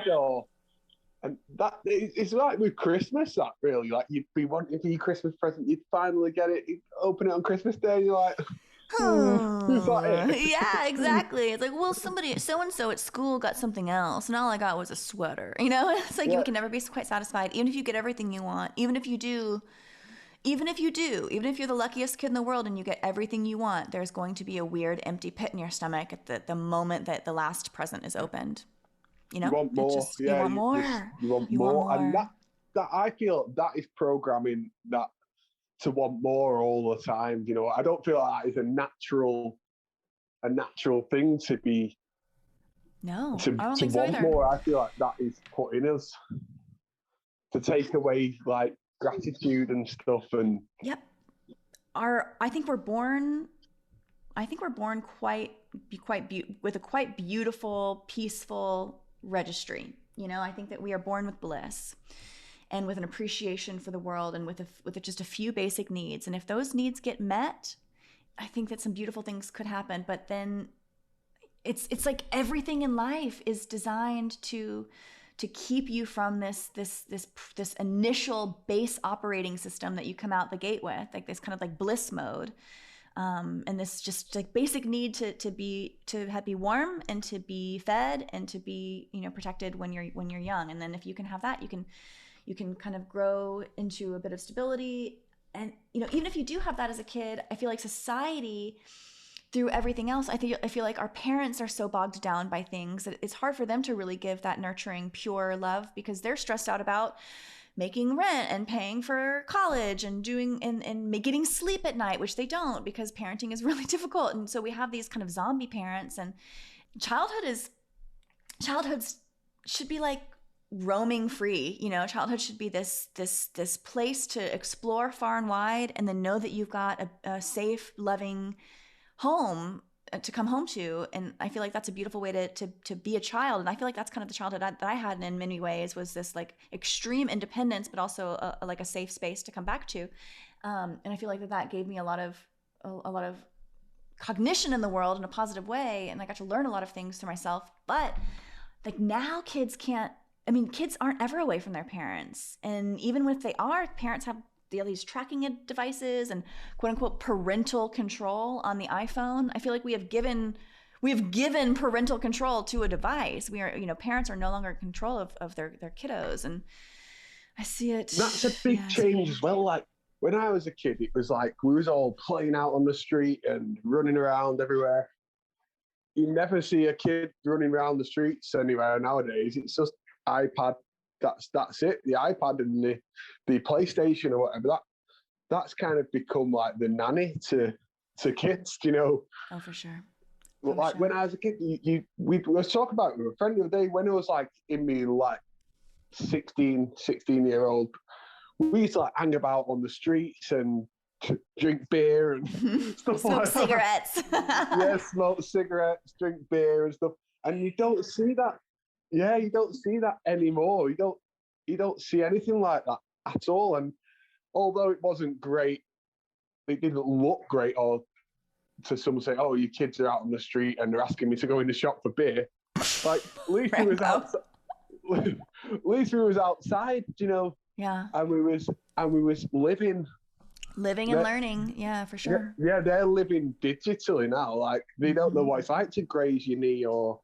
and that it's like with Christmas. That really, like, you'd be wanting for your Christmas present, you'd finally get it, you'd open it on Christmas Day, and you're like, is that it? Yeah, exactly. It's like, well, somebody so and so at school got something else, and all I got was a sweater. You know, it's like you can never be quite satisfied, even if you get everything you want, even if you're the luckiest kid in the world and you get everything you want, there's going to be a weird empty pit in your stomach at the moment that the last present is opened. You know, you want more. You want more. You want more. And that I feel that is programming that to want more all the time. You know, I don't feel like that is a natural thing to be. No, to I don't think so want either. more. I feel like that is put in us to take away, like, gratitude and stuff. And I think we're born with a quite beautiful, peaceful registry. You know, I think that we are born with bliss and with an appreciation for the world and with just a few basic needs. And if those needs get met, I think that some beautiful things could happen. But then it's like everything in life is designed to to keep you from this initial base operating system that you come out the gate with, like this kind of like bliss mode. And this just like basic need to be warm and to be fed and to be, you know, protected when you're young. And then if you can have that, you can kind of grow into a bit of stability. And, you know, even if you do have that as a kid, I feel like society, through everything else, I feel like our parents are so bogged down by things that it's hard for them to really give that nurturing, pure love, because they're stressed out about making rent and paying for college and doing and getting sleep at night, which they don't, because parenting is really difficult. And so we have these kind of zombie parents, and childhood should be like roaming free. You know, childhood should be this place to explore far and wide, and then know that you've got a safe, loving home to come home to. And I feel like that's a beautiful way to be a child. And I feel like that's kind of the childhood that I had in many ways, was this like extreme independence, but also like a safe space to come back to. And I feel like that gave me a lot of cognition in the world in a positive way. And I got to learn a lot of things for myself. But like now kids aren't ever away from their parents. And even if they are, parents have these tracking devices and quote unquote parental control on the iPhone. I feel like we have given parental control to a device. We are, you know, parents are no longer in control of their kiddos. And I see it. That's a big change as well. Like when I was a kid, it was like we was all playing out on the street and running around everywhere. You never see a kid running around the streets anywhere nowadays. It's just iPad. That's it. The iPad and the PlayStation or whatever. That's kind of become like the nanny to kids, you know. Oh, for sure. But like when I was a kid, we were talking about it with a friend the other day when I was like in me like 16-year-old. We used to like hang about on the streets and drink beer and stuff smoke like cigarettes. Yeah, smoke cigarettes, drink beer and stuff. And you don't see that. Yeah, you don't see that anymore. You don't see anything like that at all. And although it wasn't great, it didn't look great. Or to someone say, "Oh, your kids are out on the street and they're asking me to go in the shop for beer." Like at least we was outside. At least we was outside, you know. Yeah. And we was living and learning. Yeah, for sure. Yeah, they're living digitally now. Like they don't know what it's like to graze your knee or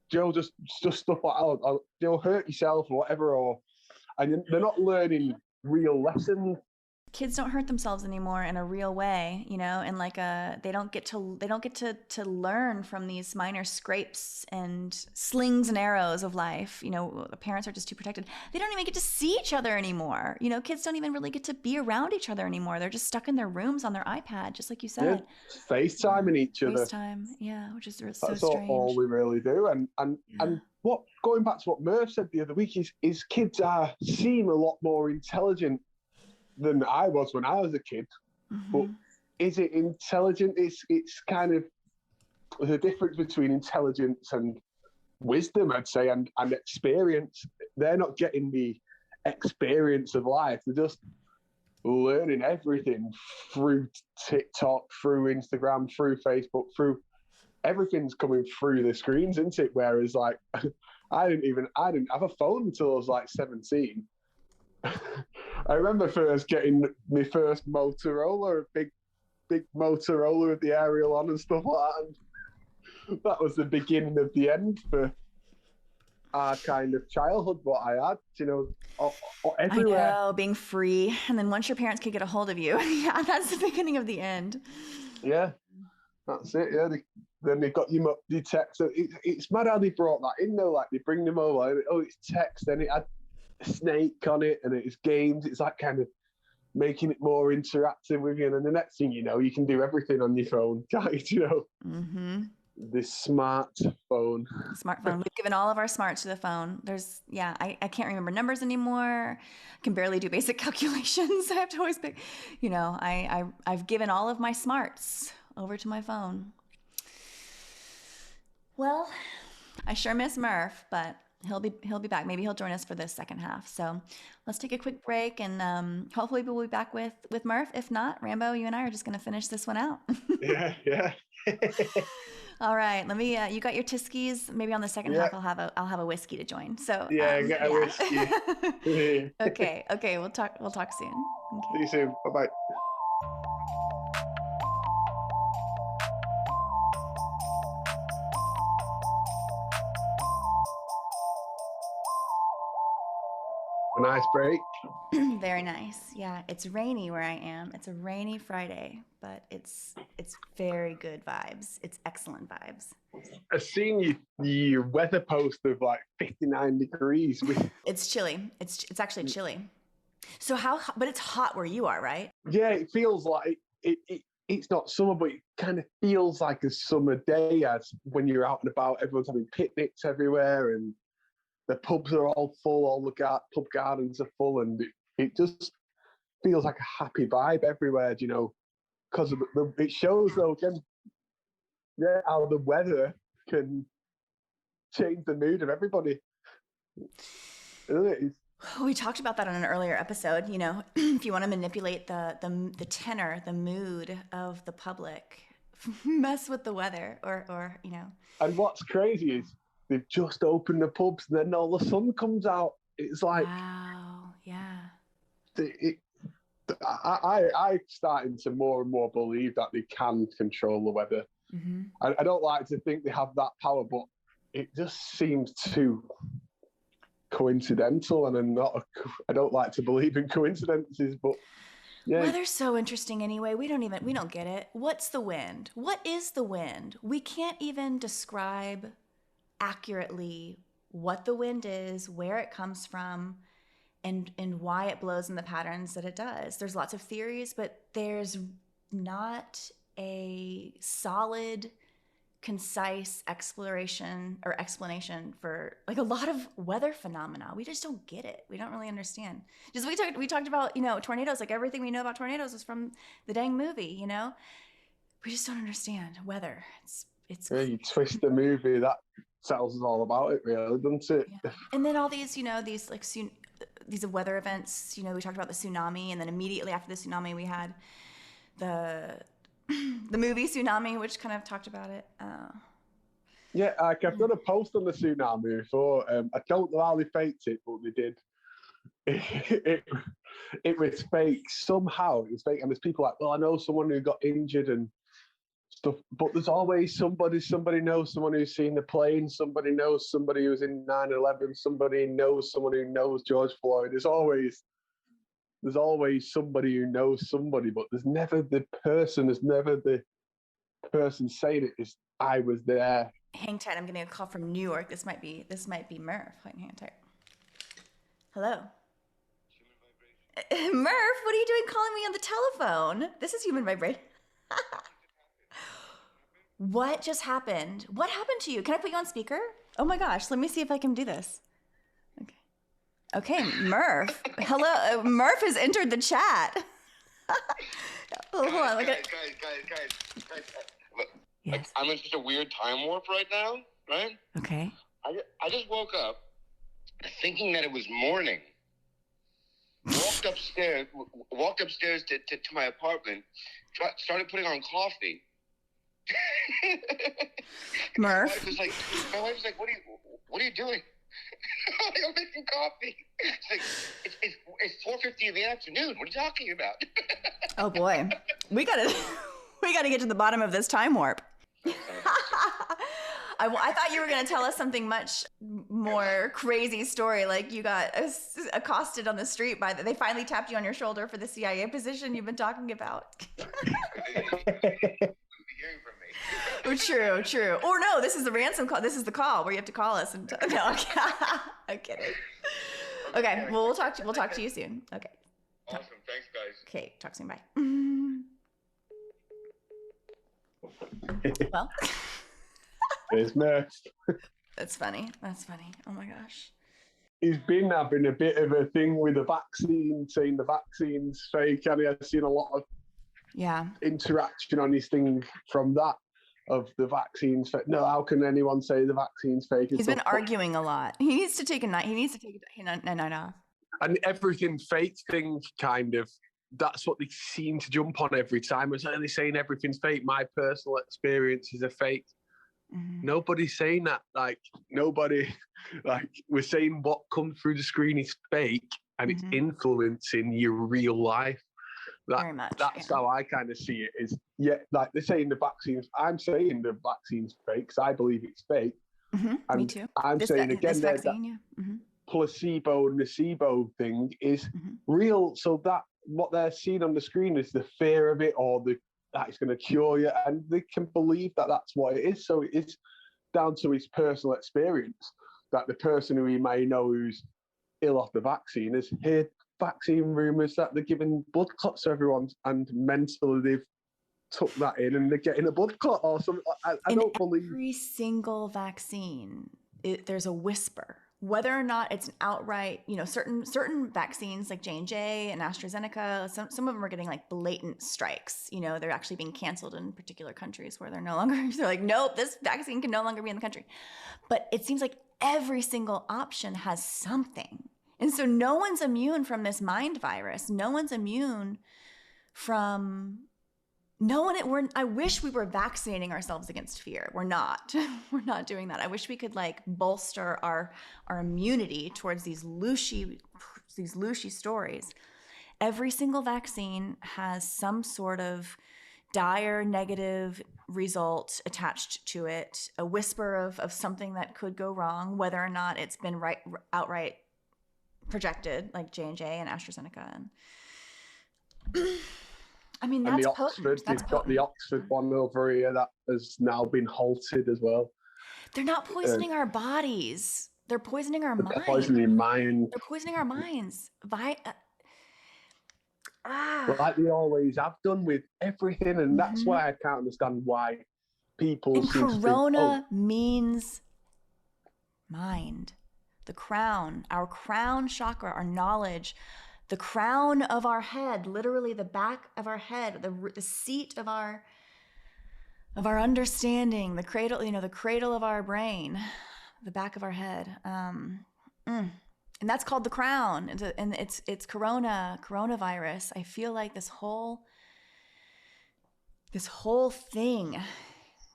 just stuff like that, or hurt yourself or whatever, and they're not learning real lessons. Kids don't hurt themselves anymore in a real way, you know, and like they don't get to learn from these minor scrapes and slings and arrows of life. You know, the parents are just too protected. They don't even get to see each other anymore. You know, kids don't even really get to be around each other anymore. They're just stuck in their rooms on their iPad, just like you said. Yeah, FaceTiming each other. FaceTime, yeah, which is so That's strange. all we really do. And what going back to what Murph said the other week is kids seem a lot more intelligent than I was when I was a kid. But is it intelligent? It's kind of the difference between intelligence and wisdom, I'd say, and experience. They're not getting the experience of life. They're just learning everything through TikTok, through Instagram, through Facebook, through everything's coming through the screens, isn't it? Whereas like I didn't have a phone until I was like 17. I remember first getting my first Motorola, a big Motorola with the aerial on and stuff like that. And that was the beginning of the end for our kind of childhood, what I had, you know, everywhere. I know, being free. And then once your parents could get a hold of you, yeah, that's the beginning of the end. Yeah, that's it. Yeah, then they got your text. It's mad how they brought that in though. Like they bring them over. Oh, it's text. Then it had Snake on it, and it's games. It's like kind of making it more interactive with you. And then the next thing you know, you can do everything on your phone, you know. This smartphone. We've given all of our smarts to the phone. I can't remember numbers anymore. I can barely do basic calculations. I have to always pick, you know, I've given all of my smarts over to my phone. Well, I sure miss Murph, but he'll be back. Maybe he'll join us for this second half. So let's take a quick break, and hopefully we'll be back with Murph. If not, Rambo, you and I are just going to finish this one out. Yeah. All right, let me. You got your Tiskies. Maybe on the second Yeah. half, I'll have a whiskey to join. So Yeah, get a whiskey. See Okay. We'll talk. We'll talk soon. Okay. you soon. Bye-bye. A nice break. Very nice. Yeah, it's rainy where I am. It's a rainy Friday, but it's very good vibes. It's excellent vibes. I've seen your weather post of like 59 degrees. It's chilly. It's actually chilly. So but it's hot where you are, right? Yeah, it feels like it's not summer, but it kind of feels like a summer day as when you're out and about, everyone's having picnics everywhere and the pubs are all full, all the pub gardens are full, and it just feels like a happy vibe everywhere, you know, because it shows though, again, yeah, how the weather can change the mood of everybody. Isn't it? We talked about that on an earlier episode. You know, if you want to manipulate the tenor, the mood of the public, mess with the weather, or you know. And what's crazy is they've just opened the pubs, and then all the sun comes out. It's like, wow, yeah. I'm starting to more and more believe that they can control the weather. Mm-hmm. I don't like to think they have that power, but it just seems too coincidental, and I don't like to believe in coincidences, but yeah. Weather's so interesting anyway. We don't get it. What's the wind? What is the wind? We can't even describe accurately what the wind is, where it comes from, and why it blows in the patterns that it does. There's lots of theories, but there's not a solid, concise exploration or explanation for like a lot of weather phenomena. We just don't get it. We don't really understand. Just we talked about, you know, tornadoes. Like everything we know about tornadoes is from the dang movie, you know? We just don't understand weather. It's Yeah, you twist the movie, that tells us all about it, really, doesn't it? Yeah. And then all these, you know, these weather events, you know, we talked about the tsunami, and then immediately after the tsunami we had the movie Tsunami, which kind of talked about it. Yeah, like I've done a post on the tsunami before. I don't know how they faked it, but they did. It was fake somehow. It was fake, and there's people like, well, I know someone who got injured and stuff, but there's always somebody knows someone who's seen the plane, somebody knows somebody who's in 9/11, somebody knows someone who knows George Floyd. There's always somebody who knows somebody, but there's never the person saying it is, I was there. Hang tight, I'm getting a call from New York. This might be Murph. Hang tight. Hello. Murph, what are you doing calling me on the telephone? This is human vibration. What just happened? What happened to you? Can I put you on speaker? Oh my gosh, let me see if I can do this. Okay, Murph. Hello, Murph has entered the chat. Hold on. Guys. Yes. I'm in such a weird time warp right now, right? Okay. I just woke up thinking that it was morning. Walked upstairs to my apartment, started putting on coffee. Murph. My wife was like, what are you doing? I'm making coffee. It's 4:50 in the afternoon. What are you talking about? Oh boy, we gotta get to the bottom of this time warp. I thought you were gonna tell us something much more crazy story, like you got accosted on the street they finally tapped you on your shoulder for the CIA position you've been talking about. True. Or no, this is the ransom call. This is the call where you have to call us and no, I'm kidding. Okay, well we'll talk to you soon. Okay. Awesome, thanks guys. Okay, talk soon. Bye. Well, It's Murph. that's funny. Oh my gosh. He's been having a bit of a thing with the vaccine, saying the vaccine's fake, and I've seen a lot of interaction on his thing from that. Of the vaccines fake. No, how can anyone say the vaccine's fake? He's been arguing a lot. He needs to take a night. He needs to take a night off. And everything fake thing, kind of, that's what they seem to jump on every time. It's like they're saying everything's fake. My personal experiences are fake. Nobody's saying that. Like, nobody, like, we're saying what comes through the screen is fake and it's influencing your real life. Very much. That's how I kind of see it. Is like they're saying the vaccines. I'm saying the vaccine's fake because I believe it's fake. And me too. I'm saying again this that vaccine, placebo nocebo thing is real. So that what they're seeing on the screen is the fear of it, or that it's going to cure you, and they can believe that that's what it is. So it is down to his personal experience that the person who he may know who's ill off the vaccine has heard vaccine rumours that they're giving blood clots to everyone, and mentally they've took that in and they're getting a blood clot or something. I don't believe every single vaccine, there's a whisper. Whether or not it's an outright, certain vaccines like J&J and AstraZeneca, some of them are getting like blatant strikes. They're actually being canceled in particular countries where they're like, nope, this vaccine can no longer be in the country. But it seems like every single option has something. And so no one's immune from this mind virus. No one's immune from... I wish we were vaccinating ourselves against fear. We're not. We're not doing that. I wish we could like bolster our immunity towards these looshy stories. Every single vaccine has some sort of dire negative result attached to it, a whisper of something that could go wrong, whether or not it's been outright projected, like J&J and AstraZeneca. I mean, that's potent. They've got the Oxford one over here that has now been halted as well. They're not poisoning our bodies. They're poisoning our minds. They're poisoning your mind. They're poisoning our minds. Like they always have done with everything. And that's why I can't understand why people and seem Corona means mind. The crown, our crown chakra, our knowledge, the crown of our head, literally the back of our head, the seat of our understanding, the cradle of our brain, the back of our head. And that's called the crown. And it's coronavirus. I feel like this whole thing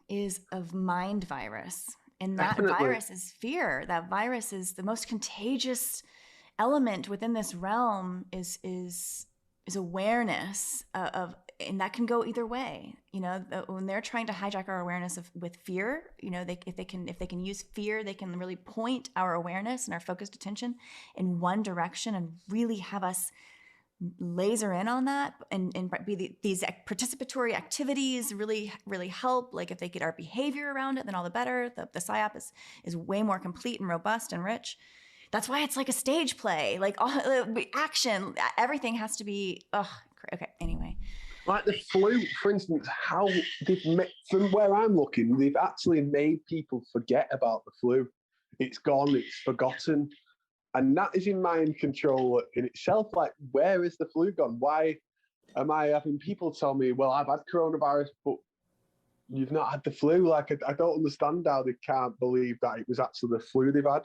is of mind virus. And that virus is fear. That virus is the most contagious element within this realm is awareness of, and that can go either way. When they're trying to hijack our awareness with fear, if they can use fear, they can really point our awareness and our focused attention in one direction and really have us laser in on that, and be these participatory activities really, really help. Like if they get our behavior around it, then all the better. The PSYOP is way more complete and robust and rich. That's why it's like a stage play, like all action, everything has to be, okay, anyway. Like the flu, for instance, how from where I'm looking, they've actually made people forget about the flu. It's gone, it's forgotten. And that is in mind control in itself. Like, where is the flu gone? Why am I having people tell me, well, I've had coronavirus, but you've not had the flu? Like, I don't understand how they can't believe that it was actually the flu they've had.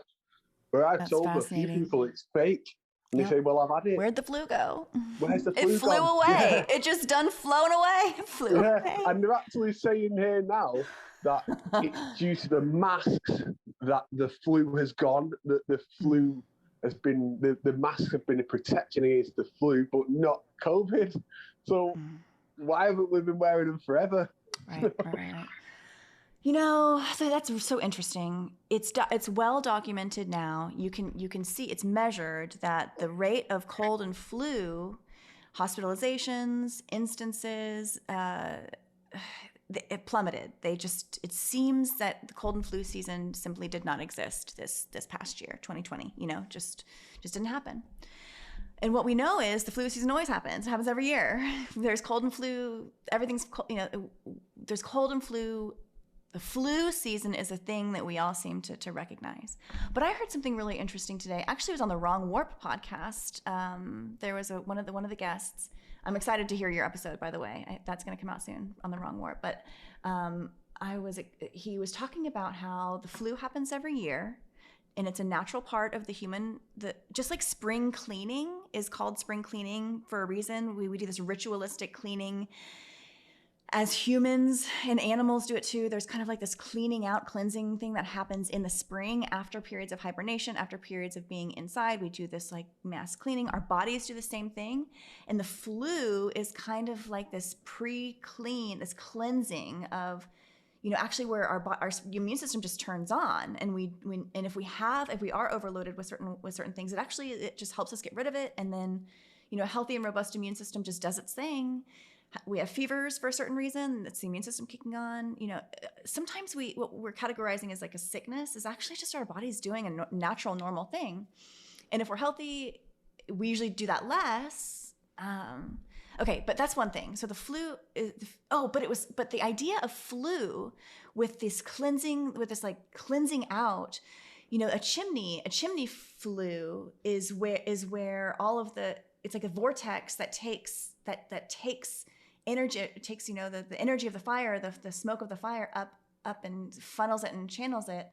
Where I've told a few people it's fake, and they say, well, I've had it. Where'd the flu go? Where's the flu It flew gone? away. Yeah. It just done flown away. It flew away. And they're actually saying here now that it's due to the masks that the flu has gone, that the flu has been, the masks have been a protection against the flu, but not COVID. So why haven't we been wearing them forever? Right. So that's so interesting. It's well documented now. You can see it's measured that the rate of cold and flu hospitalizations, instances, it plummeted. It seems that the cold and flu season simply did not exist this past year, 2020. Just didn't happen. And what we know is the flu season always happens. It happens every year. There's cold and flu. Everything's there's cold and flu. The flu season is a thing that we all seem to recognize. But I heard something really interesting today. Actually, it was on the Wrong Warp podcast. There was one of the guests. I'm excited to hear your episode, by the way. That's going to come out soon on the Wrong Warp. But he was talking about how the flu happens every year, and it's a natural part of the human. Just like spring cleaning is called spring cleaning for a reason. We do this ritualistic cleaning. as humans and animals do it too, there's kind of like this cleaning out, cleansing thing that happens in the spring after periods of hibernation, after periods of being inside. We do this like mass cleaning. Our bodies do the same thing. And the flu is kind of like this pre-clean, this cleansing of, actually where our immune system just turns on. And if we are overloaded with certain things, it just helps us get rid of it. And then, a healthy and robust immune system just does its thing. We have fevers for a certain reason. That's the immune system kicking on. Sometimes what we're categorizing as like a sickness is actually just our body's doing a natural, normal thing. And if we're healthy, we usually do that less. Okay, but that's one thing. So the flu is, but the idea of flu with this cleansing, with this like cleansing out, a chimney flue is where all of it's like a vortex that takes energy. It takes the energy of the fire, the smoke of the fire up and funnels it and channels it.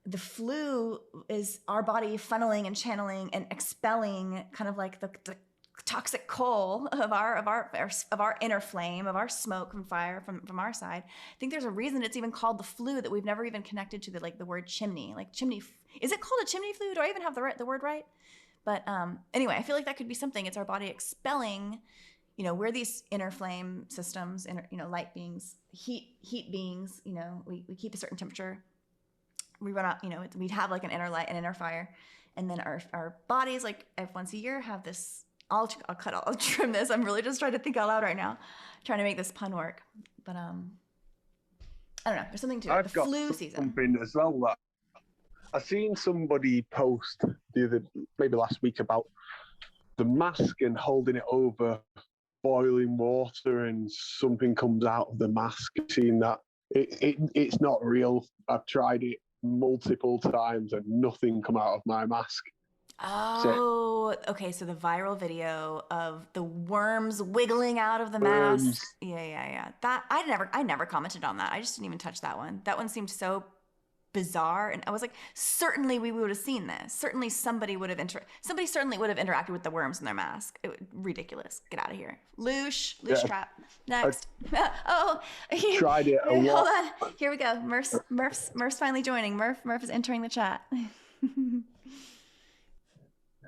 The flu is our body funneling and channeling and expelling kind of like the toxic coal of our inner flame, of our smoke and fire from our side. I think there's a reason it's even called the flu, that we've never even connected to the word chimney. Like chimney, is it called a chimney flue? Do I even have the word right? But anyway, I feel like that could be something. It's our body expelling. We're these inner flame systems, light beings, heat beings. We keep a certain temperature. We run out. We'd have like an inner light, an inner fire, and then our bodies, like once a year, have this. I'll trim this. I'm really just trying to think out loud right now, trying to make this pun work. But I don't know. There's something to it. I've got flu season. Something as well that I seen somebody post maybe last week about the mask and holding it over boiling water and something comes out of the mask. Seeing that it's not real. I've tried it multiple times and nothing come out of my mask. Oh, okay. So the viral video of the worms wiggling out of the mask. Yeah. That I never commented on that. I just didn't even touch that one. That one seemed so bizarre, and I was like, certainly we would have seen this. Certainly somebody certainly would have interacted with the worms in their mask. Ridiculous. Get out of here. Loosh trap. Next. Tried it a lot. Hold on. Here we go. Murph's finally joining. Murph is entering the chat.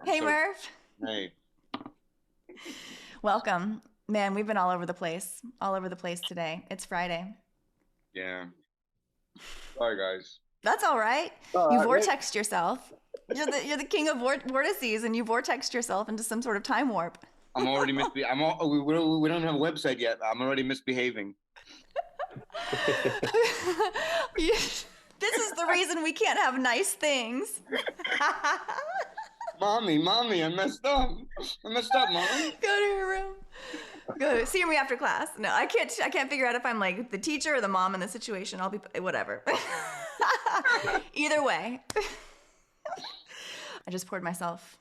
Hey, Murph. Hey. Welcome. Man, we've been all over the place today. It's Friday. Yeah. Sorry, guys. That's all right. You vortexed yourself. You're the king of vortices, and you vortexed yourself into some sort of time warp. I'm already we don't have a website yet. I'm already misbehaving. This is the reason we can't have nice things. Mommy, I messed up. Mom. Go to her room. Go see me after class. No, I can't figure out if I'm like the teacher or the mom in the situation. I'll be whatever. Either way. I just poured myself.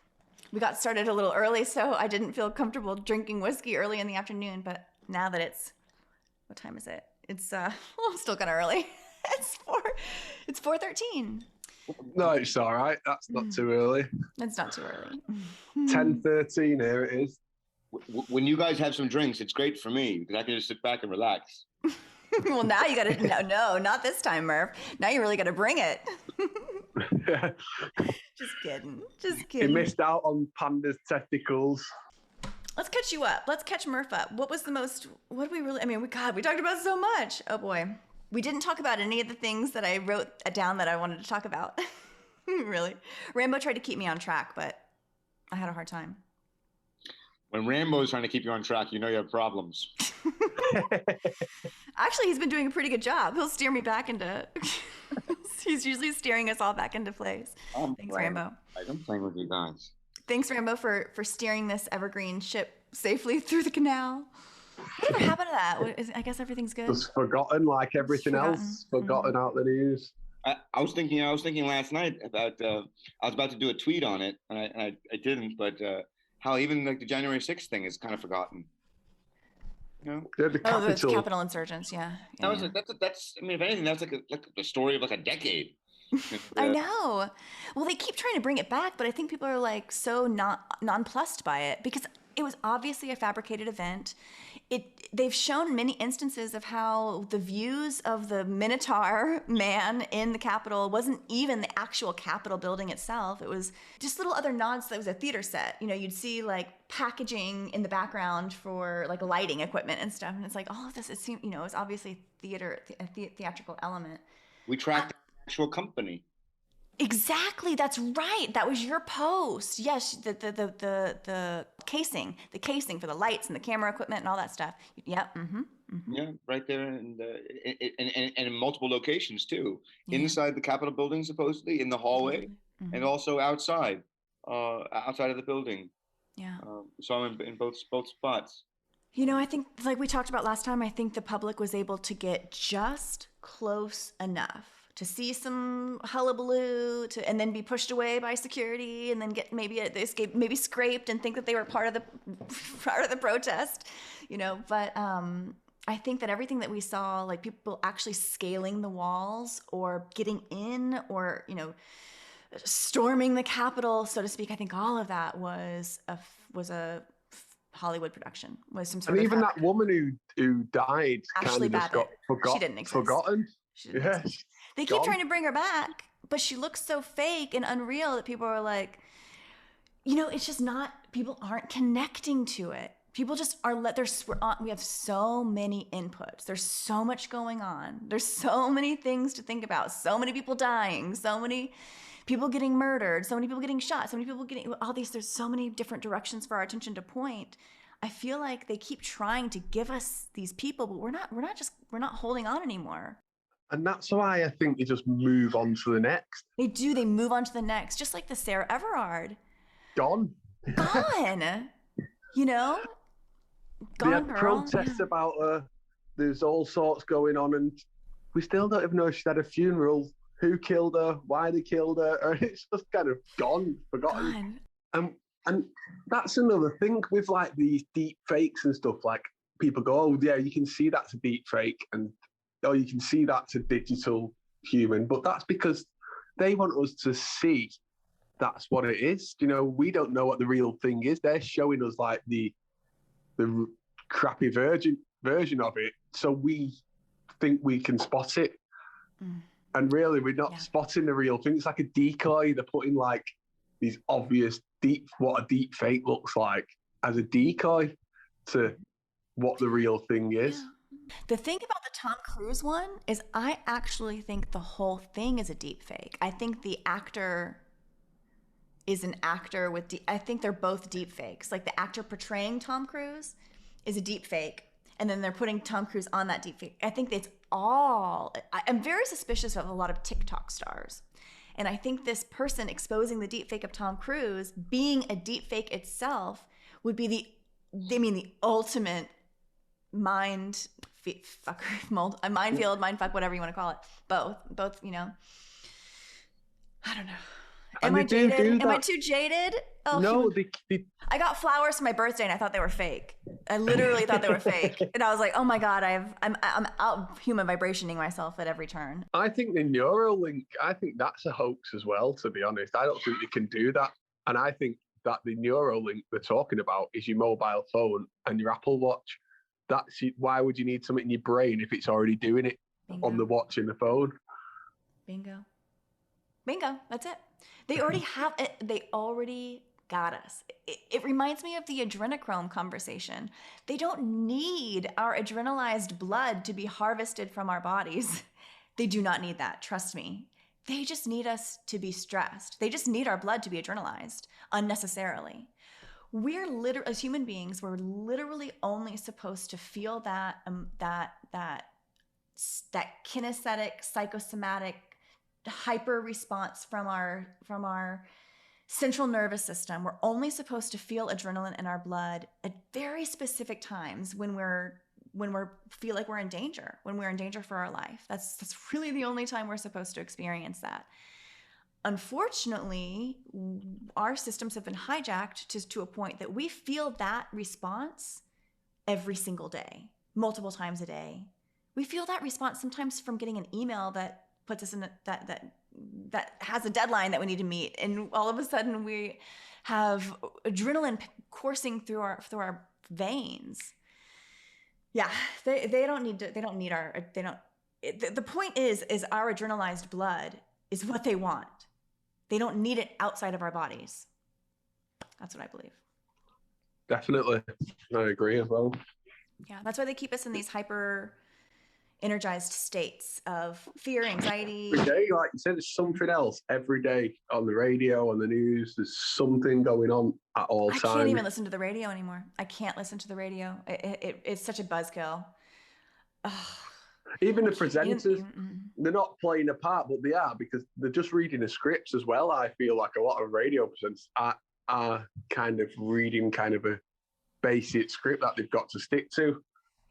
We got started a little early, so I didn't feel comfortable drinking whiskey early in the afternoon. But now that what time is it? It's still kind of early. It's 4:13. No, it's all right. That's not too early. It's not too early. 10:13 here it is. When you guys have some drinks, it's great for me because I can just sit back and relax. Well, now you got to no, not this time, Murph. Now you really got to bring it. Just kidding. You missed out on Panda's testicles. Let's catch you up. Let's catch Murph up. What did we really? I mean, we talked about so much. Oh boy, we didn't talk about any of the things that I wrote down that I wanted to talk about. Really, Rambo tried to keep me on track, but I had a hard time. When Rambo is trying to keep you on track, you know you have problems. Actually, he's been doing a pretty good job. He'll steer me back into. He's usually steering us all back into place. Thanks, Rambo. I'm playing with you guys. Thanks, Rambo, for steering this evergreen ship safely through the canal. Whatever happened to that? I guess everything's good. Just forgotten, like everything else. Forgotten out the news. I was thinking last night about. I was about to do a tweet on it, and I didn't. But how even like the January 6th thing is kind of forgotten. You know? Yeah, the Capitol. The Capitol insurgents. Yeah. That's. I mean, if anything, that's like the story of like a decade. I know. Well, they keep trying to bring it back, but I think people are like so not nonplussed by it because it was obviously a fabricated event. They've shown many instances of how the views of the Minotaur man in the Capitol wasn't even the actual Capitol building itself. It was just little other nods that it was a theater set. You know, you'd see like packaging in the background for like lighting equipment and stuff. And it's like, all of this, it seemed, you know, it was obviously a theatrical element. We tracked the actual company. Exactly, that's right. That was your post. Yes, the casing for the lights and the camera equipment and all that stuff. Yep. Yeah, right there, and in multiple locations too. Yeah. Inside the Capitol building, supposedly in the hallway, and also outside of the building. Yeah. So I'm in both spots. You know, I think, like we talked about last time, I think the public was able to get just close enough to see some hullabaloo, and then be pushed away by security, and then get maybe scraped and think that they were part of the protest, you know. But I think that everything that we saw, like people actually scaling the walls or getting in, or, you know, storming the Capitol, so to speak, I think all of that was a Hollywood production, was some sort and of. And even that woman who died kind of just got she didn't exist. forgotten. Yes. They keep trying to bring her back, but she looks so fake and unreal that people are like, you know, it's just not, people aren't connecting to it. People just are we have so many inputs. There's so much going on. There's so many things to think about. So many people dying, so many people getting murdered, so many people getting shot, so many people getting all these, there's so many different directions for our attention to point. I feel like they keep trying to give us these people, but we're not holding on anymore. And that's why I think they just move on to the next. They do. They move on to the next, just like the Sarah Everard. Gone. You know? Gone, they had girl. protests about her. There's all sorts going on, and we still don't even know if she's had a funeral, who killed her, why they killed her. Or it's just kind of gone, forgotten. And that's another thing with like these deep fakes and stuff. Like people go, oh yeah, you can see that's a deep fake, and oh, you can see that's a digital human, but that's because they want us to see that's what it is. You know, we don't know what the real thing is. They're showing us like the crappy version of it, so we think we can spot it. And really, we're not spotting the real thing. It's like a decoy. They're putting like these obvious what a deep fake looks like as a decoy to what the real thing is. Yeah. The thing about the Tom Cruise one is I actually think the whole thing is a deep fake. I think the actor is an actor with I think they're both deep fakes. Like the actor portraying Tom Cruise is a deep fake, and then they're putting Tom Cruise on that deep fake. I think it's all, I'm very suspicious of a lot of TikTok stars. And I think this person exposing the deep fake of Tom Cruise being a deep fake itself would be the ultimate mind field, mind fuck, whatever you want to call it. Both, you know. I don't know. Am I jaded? Am I too jaded? Oh, no, I got flowers for my birthday and I thought they were fake. I literally thought they were fake. And I was like, oh my God, I'm out human vibrationing myself at every turn. I think the Neuralink, I think that's a hoax as well, to be honest. I don't think they can do that. And I think that the Neuralink they're talking about is your mobile phone and your Apple Watch. Why would you need something in your brain if it's already doing it on the watch and the phone? Bingo. That's it. They already have it. They already got us. It reminds me of the adrenochrome conversation. They don't need our adrenalized blood to be harvested from our bodies. They do not need that. Trust me. They just need us to be stressed. They just need our blood to be adrenalized unnecessarily. We're literally, as human beings, we're literally only supposed to feel that kinesthetic, psychosomatic hyper response from our central nervous system. We're only supposed to feel adrenaline in our blood at very specific times when we feel like we're in danger, when we're in danger for our life. That's really the only time we're supposed to experience that. Unfortunately, our systems have been hijacked to a point that we feel that response every single day, multiple times a day. We feel that response sometimes from getting an email that puts us in that has a deadline that we need to meet, and all of a sudden we have adrenaline coursing through our veins. Yeah, they don't need the point is our adrenalized blood is what they want. They don't need it outside of our bodies. That's what I believe. Definitely. I agree as well. Yeah, that's why they keep us in these hyper energized states of fear, anxiety. Every day, like you said, there's something else every day on the radio, on the news. There's something going on at all times. I can't even listen to the radio anymore. I can't listen to the radio. It's such a buzzkill. Ugh. Even the presenters, they're not playing a part, but they are, because they're just reading the scripts as well. I feel like a lot of radio presenters are kind of reading kind of a basic script that they've got to stick to.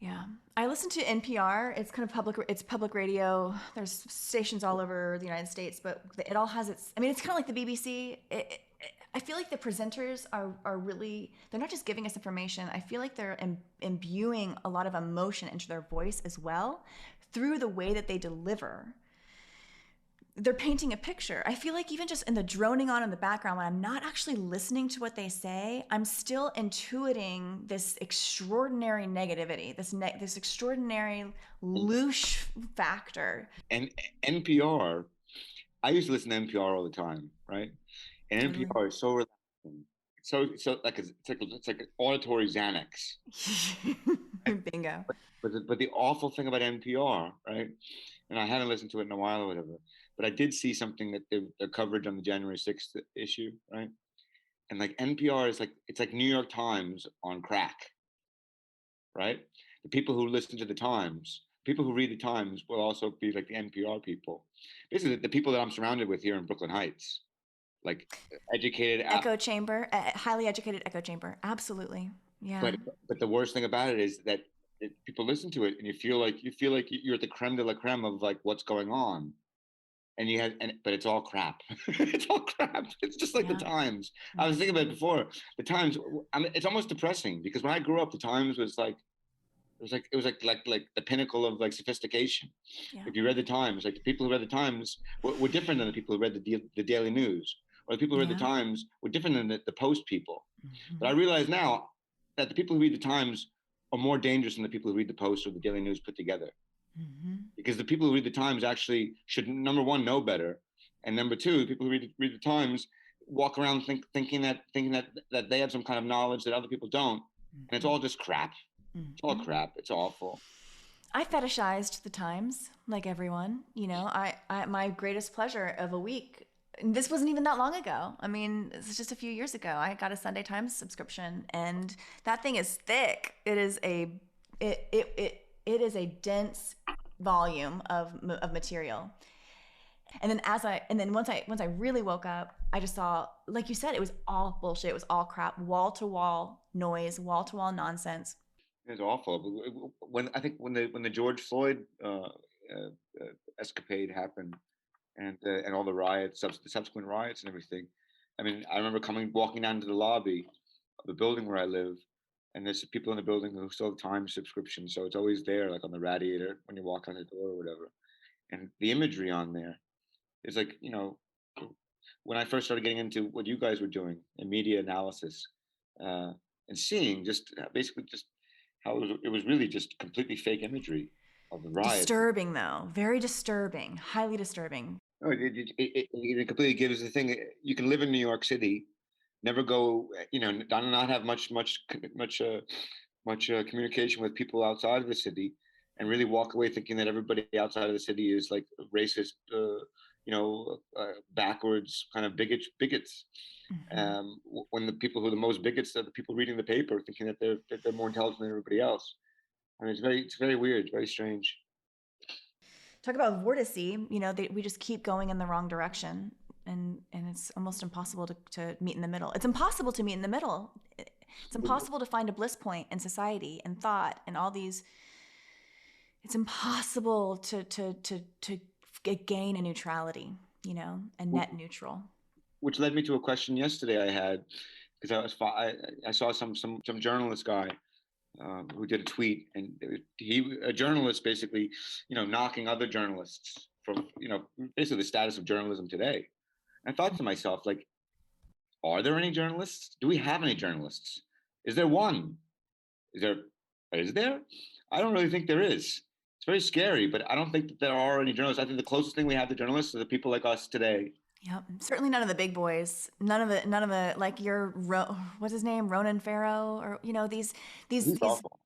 Yeah. I listen to NPR. It's kind of public radio. There's stations all over the United States, but it all has it's kind of like the BBC. I feel like the presenters are really, they're not just giving us information. I feel like they're imbuing a lot of emotion into their voice as well through the way that they deliver. They're painting a picture. I feel like even just in the droning on in the background, when I'm not actually listening to what they say, I'm still intuiting this extraordinary negativity, this extraordinary louche factor. And NPR, I used to listen to NPR all the time, right? And Totally. NPR is so relaxing. So like it's like an auditory Xanax. Bingo. But the awful thing about NPR, right? And I haven't listened to it in a while or whatever, but I did see something that their coverage on the January 6th issue, right? And like NPR is like, it's like New York Times on crack, right? The people who listen to the Times, people who read the Times will also be like the NPR people. Basically, the people that I'm surrounded with here in Brooklyn Heights, like educated. Echo chamber, highly educated echo chamber. Absolutely. Yeah. But the worst thing about it is that people listen to it and you feel like you're at the creme de la creme of like what's going on, but it's all crap. It's all crap. It's just like the Times. I was thinking about it before. The Times. It's almost depressing, because when I grew up, the Times was like it was like the pinnacle of like sophistication. Yeah. If you read the Times, like the people who read the Times were different than the people who read the Daily News, or the people who read the Times were different than the Post people. Mm-hmm. But I realize now that the people who read the Times are more dangerous than the people who read the Post or the Daily News put together. Mm-hmm. Because the people who read the Times actually should, number one, know better, and number two, the people who read the Times walk around thinking that they have some kind of knowledge that other people don't, and it's all just crap. Mm-hmm. It's all crap. It's awful. I fetishized the Times, like everyone. You know, I my greatest pleasure of a week. This wasn't even that long ago. I mean, this is just a few years ago. I got a Sunday Times subscription, and that thing is thick. It is a dense volume of material. And then once I really woke up, I just saw, like you said, it was all bullshit. It was all crap, wall to wall noise, wall to wall nonsense. It was awful. When the George Floyd escapade happened, and all the riots, the subsequent riots and everything. I mean, I remember walking down to the lobby of the building where I live, and there's people in the building who still have Times subscription, so it's always there, like on the radiator when you walk out the door or whatever. And the imagery on there is like, you know, when I first started getting into what you guys were doing in media analysis, and seeing just basically just how it was really just completely fake imagery of the riots. Disturbing, though, very disturbing, highly disturbing. No, it completely gives the thing. You can live in New York City, never go, you know, not have much communication with people outside of the city, and really walk away thinking that everybody outside of the city is like racist, backwards kind of bigots. Mm-hmm. When the people who are the most bigots are the people reading the paper, thinking that they're more intelligent than everybody else. I mean, it's very weird, very strange. Talk about vortice, you know, we just keep going in the wrong direction, and it's almost impossible to meet in the middle. It's impossible to meet in the middle. It's impossible to find a bliss point in society and thought and all these. It's impossible to gain a neutrality, you know, a net neutral. Which led me to a question yesterday I had, because I saw some journalist guy who did a tweet, and a journalist basically, you know, knocking other journalists from, you know, basically the status of journalism today. And I thought to myself, like, are there any journalists? Do we have any journalists? Is there one? Is there? I don't really think there is. It's very scary, but I don't think that there are any journalists. I think the closest thing we have to journalists are the people like us today. Yep. Certainly none of the big boys. None of the like what's his name? Ronan Farrow, or these He's awful.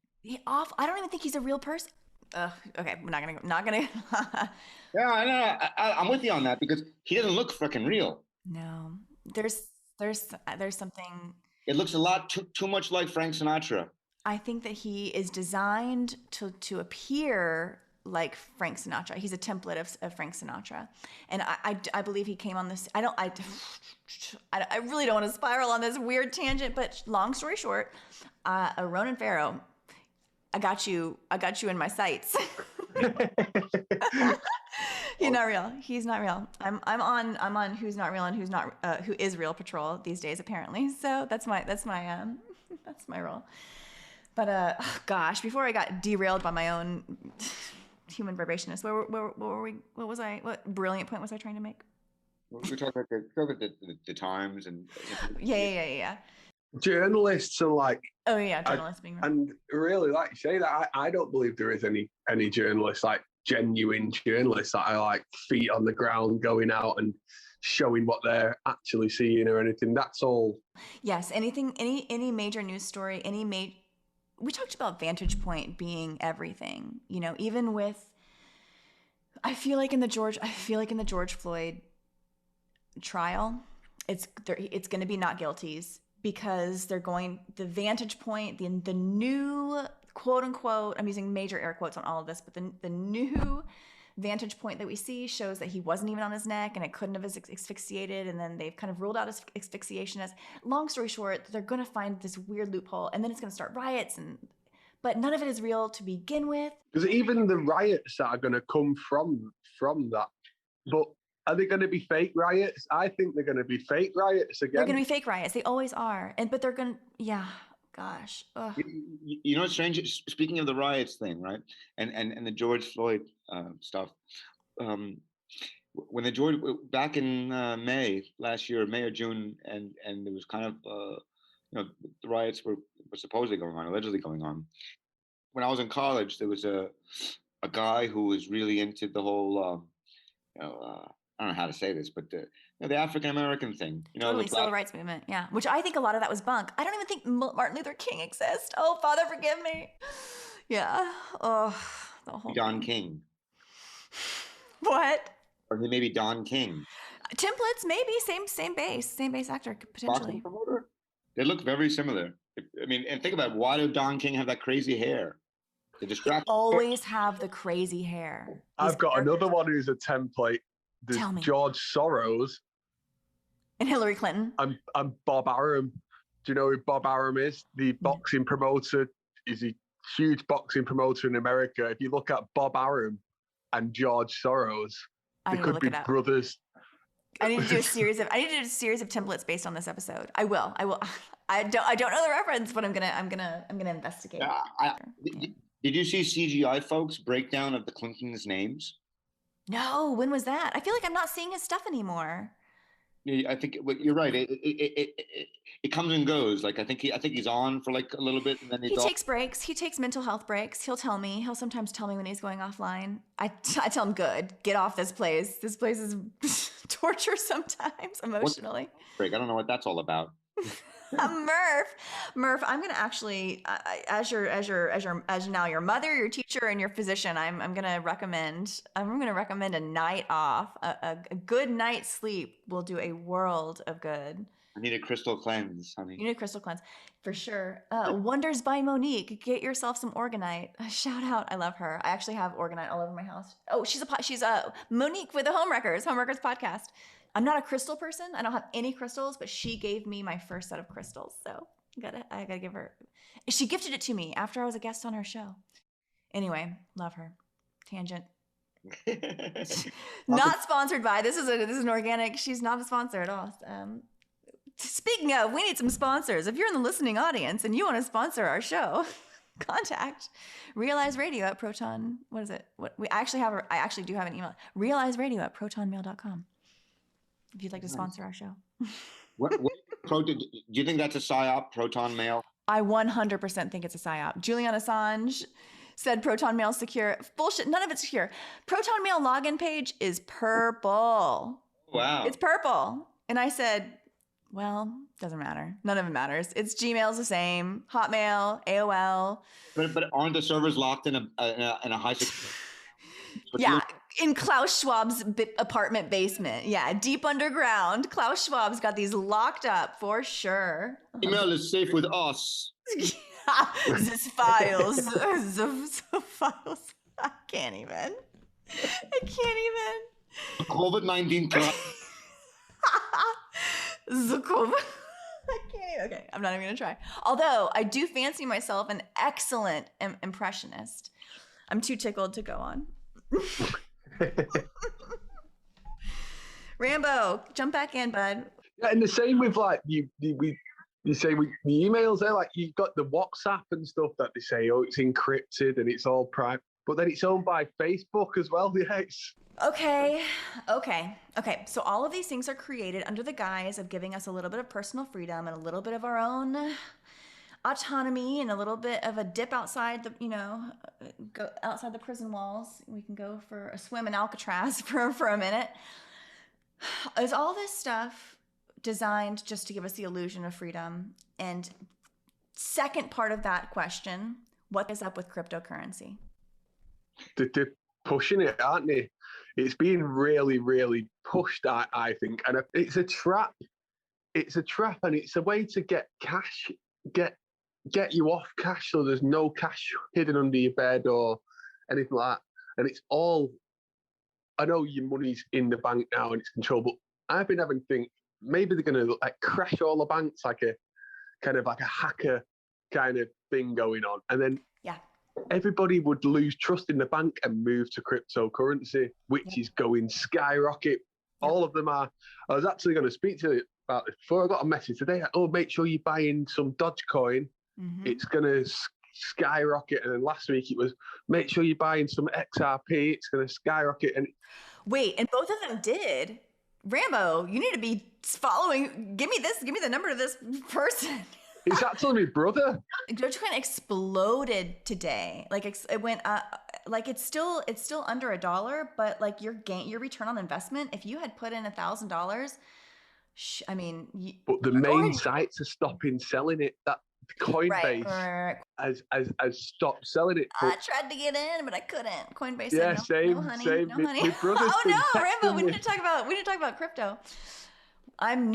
off. I don't even think he's a real person. Okay, we're not gonna. Yeah, I know. I'm with you on that because he doesn't look freaking real. No, there's something. It looks a lot too much like Frank Sinatra. I think that he is designed to appear like Frank Sinatra. He's a template of Frank Sinatra, and I believe he came on this. I really don't want to spiral on this weird tangent, but long story short, Ronan Farrow, I got you in my sights. He's not real. He's not real. I'm on who's not real and who is real patrol these days apparently. So that's my role. But gosh, before I got derailed by my own human vibrationist, where were we? What brilliant point was I trying to make? We talk about the times and Yeah. Journalists are like, oh yeah, journalists being wrong. and really, like you say that, I don't believe there is any journalists, like genuine journalists that are like feet on the ground going out and showing what they're actually seeing or anything. That's all. Yes, any major news story, we talked about vantage point being everything, even with, I feel like in the George Floyd trial, it's going to be not guilties because the vantage point, the new quote unquote, I'm using major air quotes on all of this, but the new vantage point that we see shows that he wasn't even on his neck and it couldn't have asphyxiated, and then they've kind of ruled out his asphyxiation as, long story short, they're going to find this weird loophole and then it's going to start riots, but none of it is real to begin with. Because even the riots that are going to come from that, but are they going to be fake riots? I think they're going to be fake riots again. They're going to be fake riots. They always are. But they're going to, yeah, gosh. Ugh. You know what's strange? Speaking of the riots thing, right? And the George Floyd stuff. When back in May last year, May or June, and there was kind of, the riots were supposedly going on, allegedly going on. When I was in college, there was a guy who was really into the whole, I don't know how to say this, but the African American thing, totally, the civil rights movement, yeah. Which I think a lot of that was bunk. I don't even think Martin Luther King exists. Oh, Father, forgive me. Yeah. Oh, the whole Don King. What? Or maybe Don King. Templates, maybe same base actor potentially. Boxing promoter. They look very similar. And think about it. Why did Don King have that crazy hair? To distract. Always have the crazy hair. I've got another one who's a template. There's Tell me. George Soros and Hillary Clinton and Bob Arum. Do you know who Bob Arum is? The boxing promoter. He's a huge boxing promoter in America. If you look at Bob Arum and George Soros, they could be brothers. I need to do a series of templates based on this episode. I will. I don't know the reference, but I'm gonna investigate. Did you see CGI folks breakdown of the Clintons' names? No, when was that? I feel like I'm not seeing his stuff anymore. Yeah, I think you're right. It comes and goes. Like I think he's on for like a little bit, and then he takes breaks. He takes mental health breaks. He'll sometimes tell me when he's going offline. I tell him, good, get off this place. This place is torture sometimes emotionally. Break. I don't know what that's all about. Murph, I'm gonna actually, as now your mother, your teacher, and your physician, I'm gonna recommend a night off. A good night's sleep will do a world of good. I need a crystal cleanse, honey. You need a crystal cleanse, for sure. Wonders by Monique. Get yourself some Organite. Shout out, I love her. I actually have Organite all over my house. Oh, she's Monique with the Homewreckers podcast. I'm not a crystal person. I don't have any crystals, but she gave me my first set of crystals. So I gotta give her. She gifted it to me after I was a guest on her show. Anyway, love her. Tangent. Not sponsored by. This is an organic. She's not a sponsor at all. Speaking of, we need some sponsors. If you're in the listening audience and you want to sponsor our show, contact Realize Radio at Proton. What is it? I actually do have an email. realizeradio@protonmail.com. If you'd like to sponsor our show. Do you think that's a PSYOP, Proton Mail? I 100% think it's a psyop. Julian Assange said Proton Mail secure. Bullshit. None of it's secure. Proton Mail login page is purple. Wow. It's purple. And I said, well, doesn't matter. None of it matters. It's Gmail's the same. Hotmail, AOL. But aren't the servers locked in a high security? Yeah, in Klaus Schwab's apartment basement. Yeah, deep underground. Klaus Schwab's got these locked up for sure. Email is safe with us. This files. The files. I can't even. COVID-19. The COVID. I can't even. Okay, I'm not even gonna try. Although I do fancy myself an excellent impressionist. I'm too tickled to go on. Rambo, jump back in, bud. Yeah, and the same with like you say with the emails. There, like you've got the WhatsApp and stuff that they say, oh, it's encrypted and it's all private, but then it's owned by Facebook as well. Yeah, it's... Okay. So all of these things are created under the guise of giving us a little bit of personal freedom and a little bit of our own autonomy and a little bit of a dip outside the, go outside the prison walls. We can go for a swim in Alcatraz for a minute. Is all this stuff designed just to give us the illusion of freedom? And second part of that question, what is up with cryptocurrency? They're pushing it, aren't they? It's being really, really pushed, I think. And it's a trap. It's a trap, and it's a way to get cash, get you off cash, so there's no cash hidden under your bed or anything like that. And it's all, I know your money's in the bank now and it's controlled, but I've been having to think maybe they're going to like crash all the banks, like a kind of like a hacker kind of thing going on, and then everybody would lose trust in the bank and move to cryptocurrency, which is going skyrocket. All of them are. I was actually going to speak to you about this before I got a message today. Oh, make sure you buy in some Dogecoin. Mm-hmm. It's going to skyrocket. And then last week it was, make sure you buy in some XRP. It's going to skyrocket. And wait, and both of them did. Rambo, you need to be following. Give me the number to this person. It's actually my brother. Dogecoin exploded today. Like it went like it's still under $1, but like your return on investment, if you had put in $1,000, I mean. But the main sites are stopping selling it. That Coinbase has stopped selling it. I tried to get in, but I couldn't. Coinbase. Yeah, said, no, same. No, honey. My brother's Rambo, we need to talk about crypto. I'm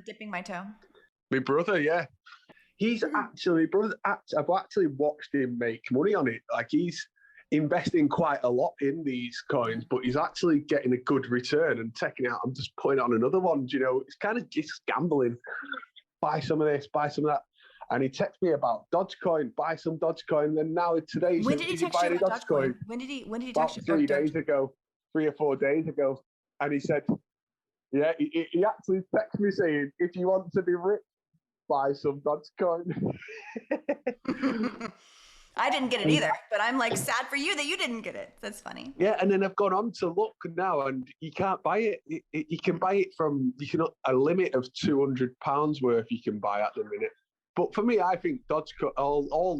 dipping my toe. My brother, yeah. He's actually, I've actually watched him make money on it. Like he's investing quite a lot in these coins, but he's actually getting a good return and taking out. I'm just putting on another one. It's kind of just gambling. Buy some of this, buy some of that. And he texted me about Dogecoin, buy some Dogecoin. Then now today, when did he text you about Dogecoin? When did he text you? 3 days ago, 3 or 4 days ago. And he said, yeah, he actually texted me saying, if you want to be rich, buy some Dogecoin. I didn't get it either, but I'm like sad for you that you didn't get it. That's funny. Yeah, and then I've gone on to look now, and you can't buy it. You can buy it from a limit of £200 worth you can buy at the minute. But for me, I think Dogecoin, all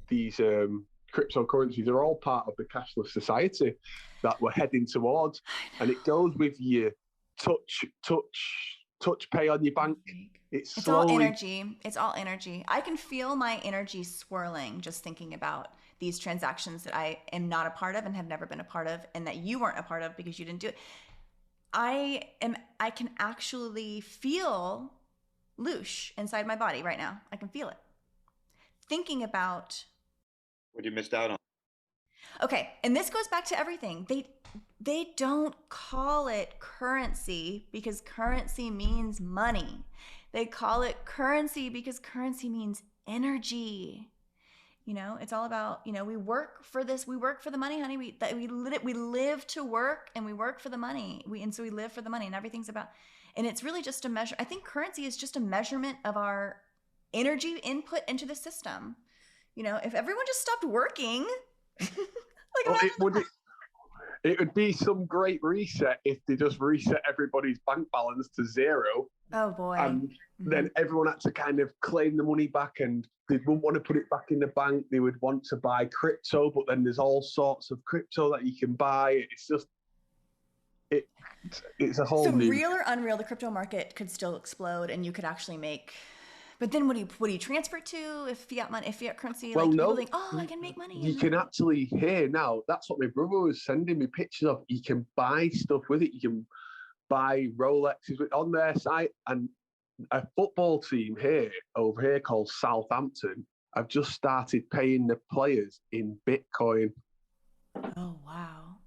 these cryptocurrencies are all part of the cashless society that we're heading towards, and it goes with your touch pay on your bank. It's all energy. It's all energy. I can feel my energy swirling just thinking about these transactions that I am not a part of and have never been a part of, and that you weren't a part of because you didn't do it. I can actually feel loosh inside my body right now. I can feel it. Thinking about what you missed out on. Okay, and this goes back to everything. They don't call it currency because currency means money. They call it currency because currency means energy. It's all about, we work for this. We work for the money, honey. We live to work and we work for the money. So we live for the money, and everything's about, and it's really just a measure. I think currency is just a measurement of our energy input into the system. If everyone just stopped working, It would be some great reset if they just reset everybody's bank balance to zero, Oh boy. and then everyone had to kind of claim the money back, and they wouldn't want to put it back in the bank. They would want to buy crypto, but then there's all sorts of crypto that you can buy. It's just, it's a whole So new. real or unreal, the crypto market could still explode, and you could actually make. But then, what do you transfer to if fiat money, if fiat currency? Well, like no, people think, oh, I can make money. You can actually hear now. That's what my brother was sending me pictures of. You can buy stuff with it. You can buy Rolexes on their site. And a football team over here called Southampton, have just started paying the players in Bitcoin. Oh wow.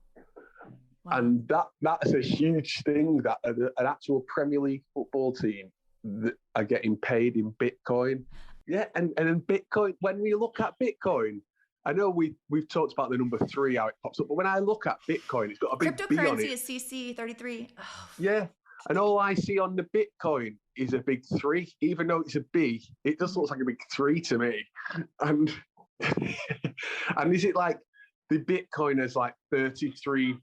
And that's a huge thing, that an actual Premier League football team that are getting paid in Bitcoin. Yeah, and in Bitcoin, when we look at Bitcoin, I know we've talked about the number 3, how it pops up, but when I look at Bitcoin, it's got a big B on Cryptocurrency it. is CC33. Oh. Yeah, and all I see on the Bitcoin is a big 3, even though it's a B. It just looks like a big 3 to me. And and is it like the Bitcoin has like 33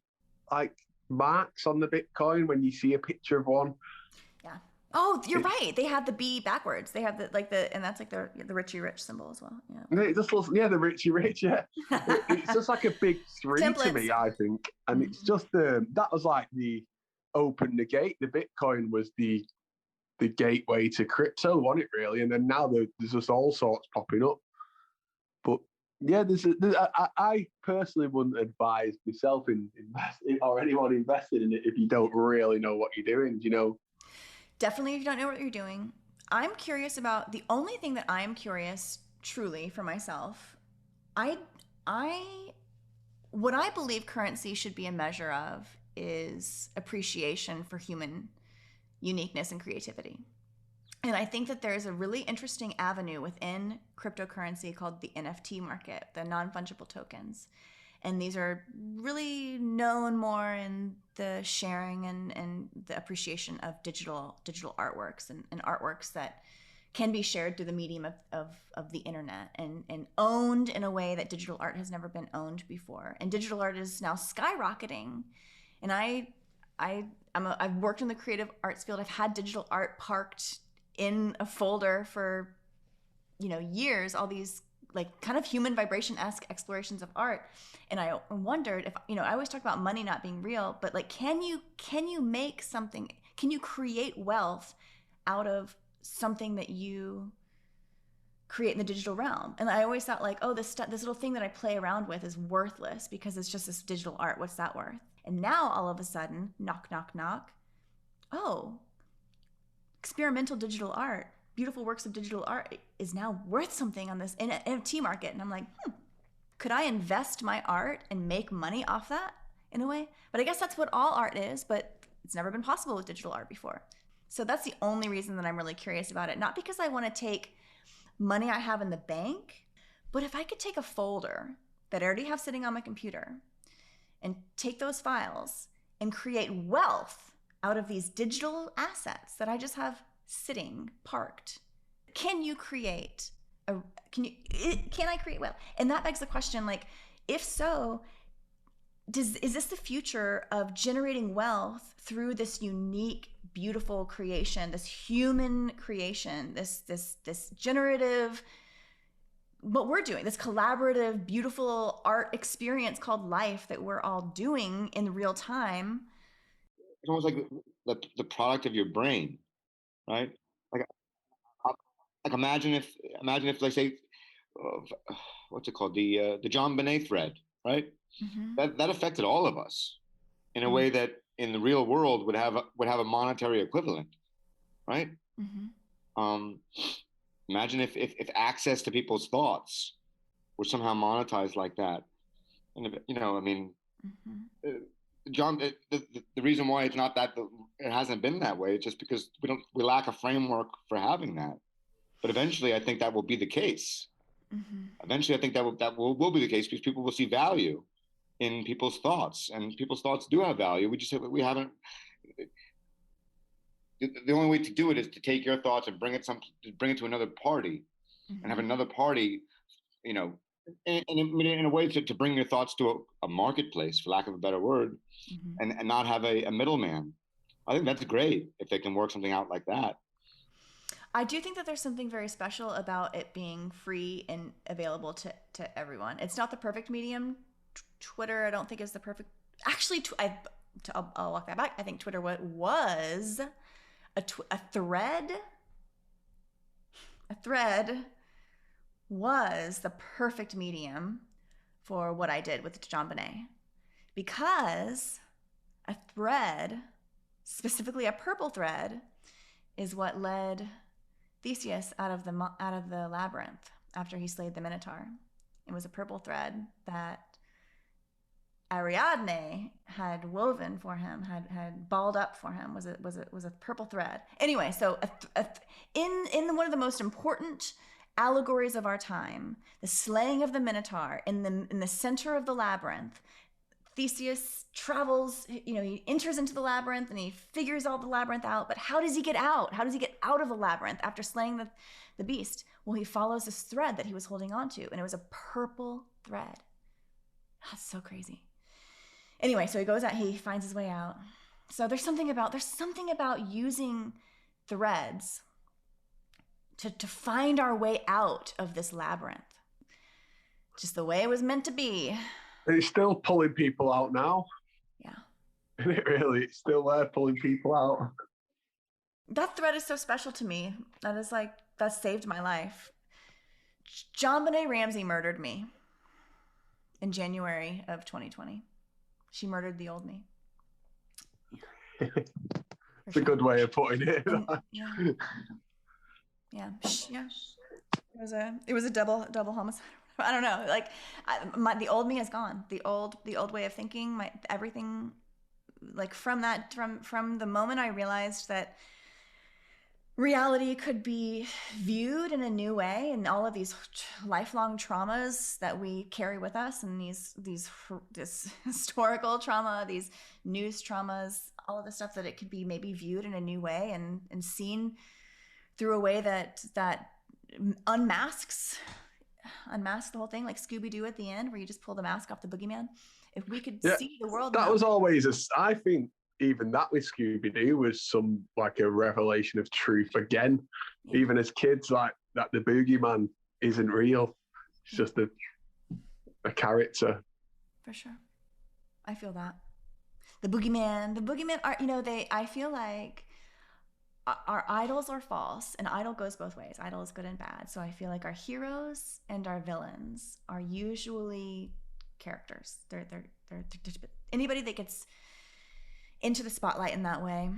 like marks on the Bitcoin when you see a picture of one? Yeah. Oh, you're right. They have the B backwards. They have and that's like the Richie Rich symbol as well. Yeah. It just looks, the Richie Rich, yeah. It's just like a big 3 to me, I think. And it's just that was like open the gate. The Bitcoin was the gateway to crypto, wasn't it, really? And then now there's just all sorts popping up. But yeah, I personally wouldn't advise myself in investing, or anyone invested in it, if you don't really know what you're doing, Definitely if you don't know what you're doing. I'm curious about the only thing that I'm curious truly for myself. What I believe currency should be a measure of is appreciation for human uniqueness and creativity. And I think that there's a really interesting avenue within cryptocurrency called the NFT market, the non-fungible tokens. And these are really known more in the sharing and the appreciation of digital artworks and artworks that can be shared through the medium of the internet and owned in a way that digital art has never been owned before. And digital art is now skyrocketing. And I've worked in the creative arts field. I've had digital art parked in a folder for years, all these like kind of human vibration-esque explorations of art. And I wondered if, I always talk about money not being real, but like, can you make something, can you create wealth out of something that you create in the digital realm? And I always thought like, oh, this little thing that I play around with is worthless because it's just this digital art. What's that worth? And now all of a sudden, knock, knock, knock. Oh, experimental digital art, beautiful works of digital art is now worth something on this NFT market. And I'm like, could I invest my art and make money off that in a way? But I guess that's what all art is, but it's never been possible with digital art before. So that's the only reason that I'm really curious about it. Not because I want to take money I have in the bank, but if I could take a folder that I already have sitting on my computer and take those files and create wealth out of these digital assets that I just have sitting parked. Can I create wealth? And that begs the question, like, if so, is this the future of generating wealth through this unique, beautiful creation, this human creation, this generative, what we're doing, this collaborative, beautiful art experience called life that we're all doing in real time? It's almost like the product of your brain, right? Like imagine if like say, what's it called, the John Bonet thread, right? Mm-hmm. That affected all of us in a way that in the real world would have a monetary equivalent, right? Mm-hmm. Imagine if access to people's thoughts were somehow monetized like that, and I mean. Mm-hmm. John, the reason why it's not that, it hasn't been that way, it's just because we lack a framework for having that. But eventually, I think that will be the case. Mm-hmm. Eventually, I think that will be the case because people will see value in people's thoughts, and people's thoughts do have value. We haven't. The only way to do it is to take your thoughts and bring it to another party, mm-hmm. and have another party, in a way to bring your thoughts to a marketplace, for lack of a better word, and not have a middleman. I think that's great if they can work something out like that. I do think that there's something very special about it being free and available to everyone. It's not the perfect medium. Twitter, I don't think is the perfect. Actually, I'll walk that back. I think Twitter was a thread. A thread was the perfect medium for what I did with JonBenet, because a thread, specifically a purple thread, is what led Theseus out of the labyrinth after he slayed the Minotaur. It was a purple thread that Ariadne had woven for him, had balled up for him. Was a purple thread. Anyway, so in one of the most important allegories of our time, the slaying of the Minotaur in the center of the labyrinth, Theseus travels, he enters into the labyrinth and he figures all the labyrinth out. But how does he get out? How does he get out of the labyrinth after slaying the beast? Well, he follows this thread that he was holding onto, and it was a purple thread. That's so crazy. Anyway, so he goes out, he finds his way out. So there's something about using threads to find our way out of this labyrinth. Just the way it was meant to be. It's still pulling people out now. Yeah. And it really, it's still there pulling people out. That thread is so special to me. That saved my life. JonBenet Ramsey murdered me in January of 2020. She murdered the old me. Yeah. It's a good way of putting it. Yeah. It was a double homicide. I don't know. Like, the old me is gone. The old way of thinking, everything, like from the moment I realized that reality could be viewed in a new way, and all of these lifelong traumas that we carry with us, and this historical trauma, these news traumas, all of the stuff, that it could be maybe viewed in a new way and seen through a way that unmasks the whole thing, like Scooby-Doo at the end, where you just pull the mask off the boogeyman. If we could see the world, that was always I think even that with Scooby-Doo was like a revelation of truth again. Yeah. Even as kids, like that the boogeyman isn't real. It's just a character. For sure. I feel that. The boogeyman are, I feel like our idols are false, and idol goes both ways. Idol is good and bad. So I feel like our heroes and our villains are usually characters. They're anybody that gets into the spotlight in that way.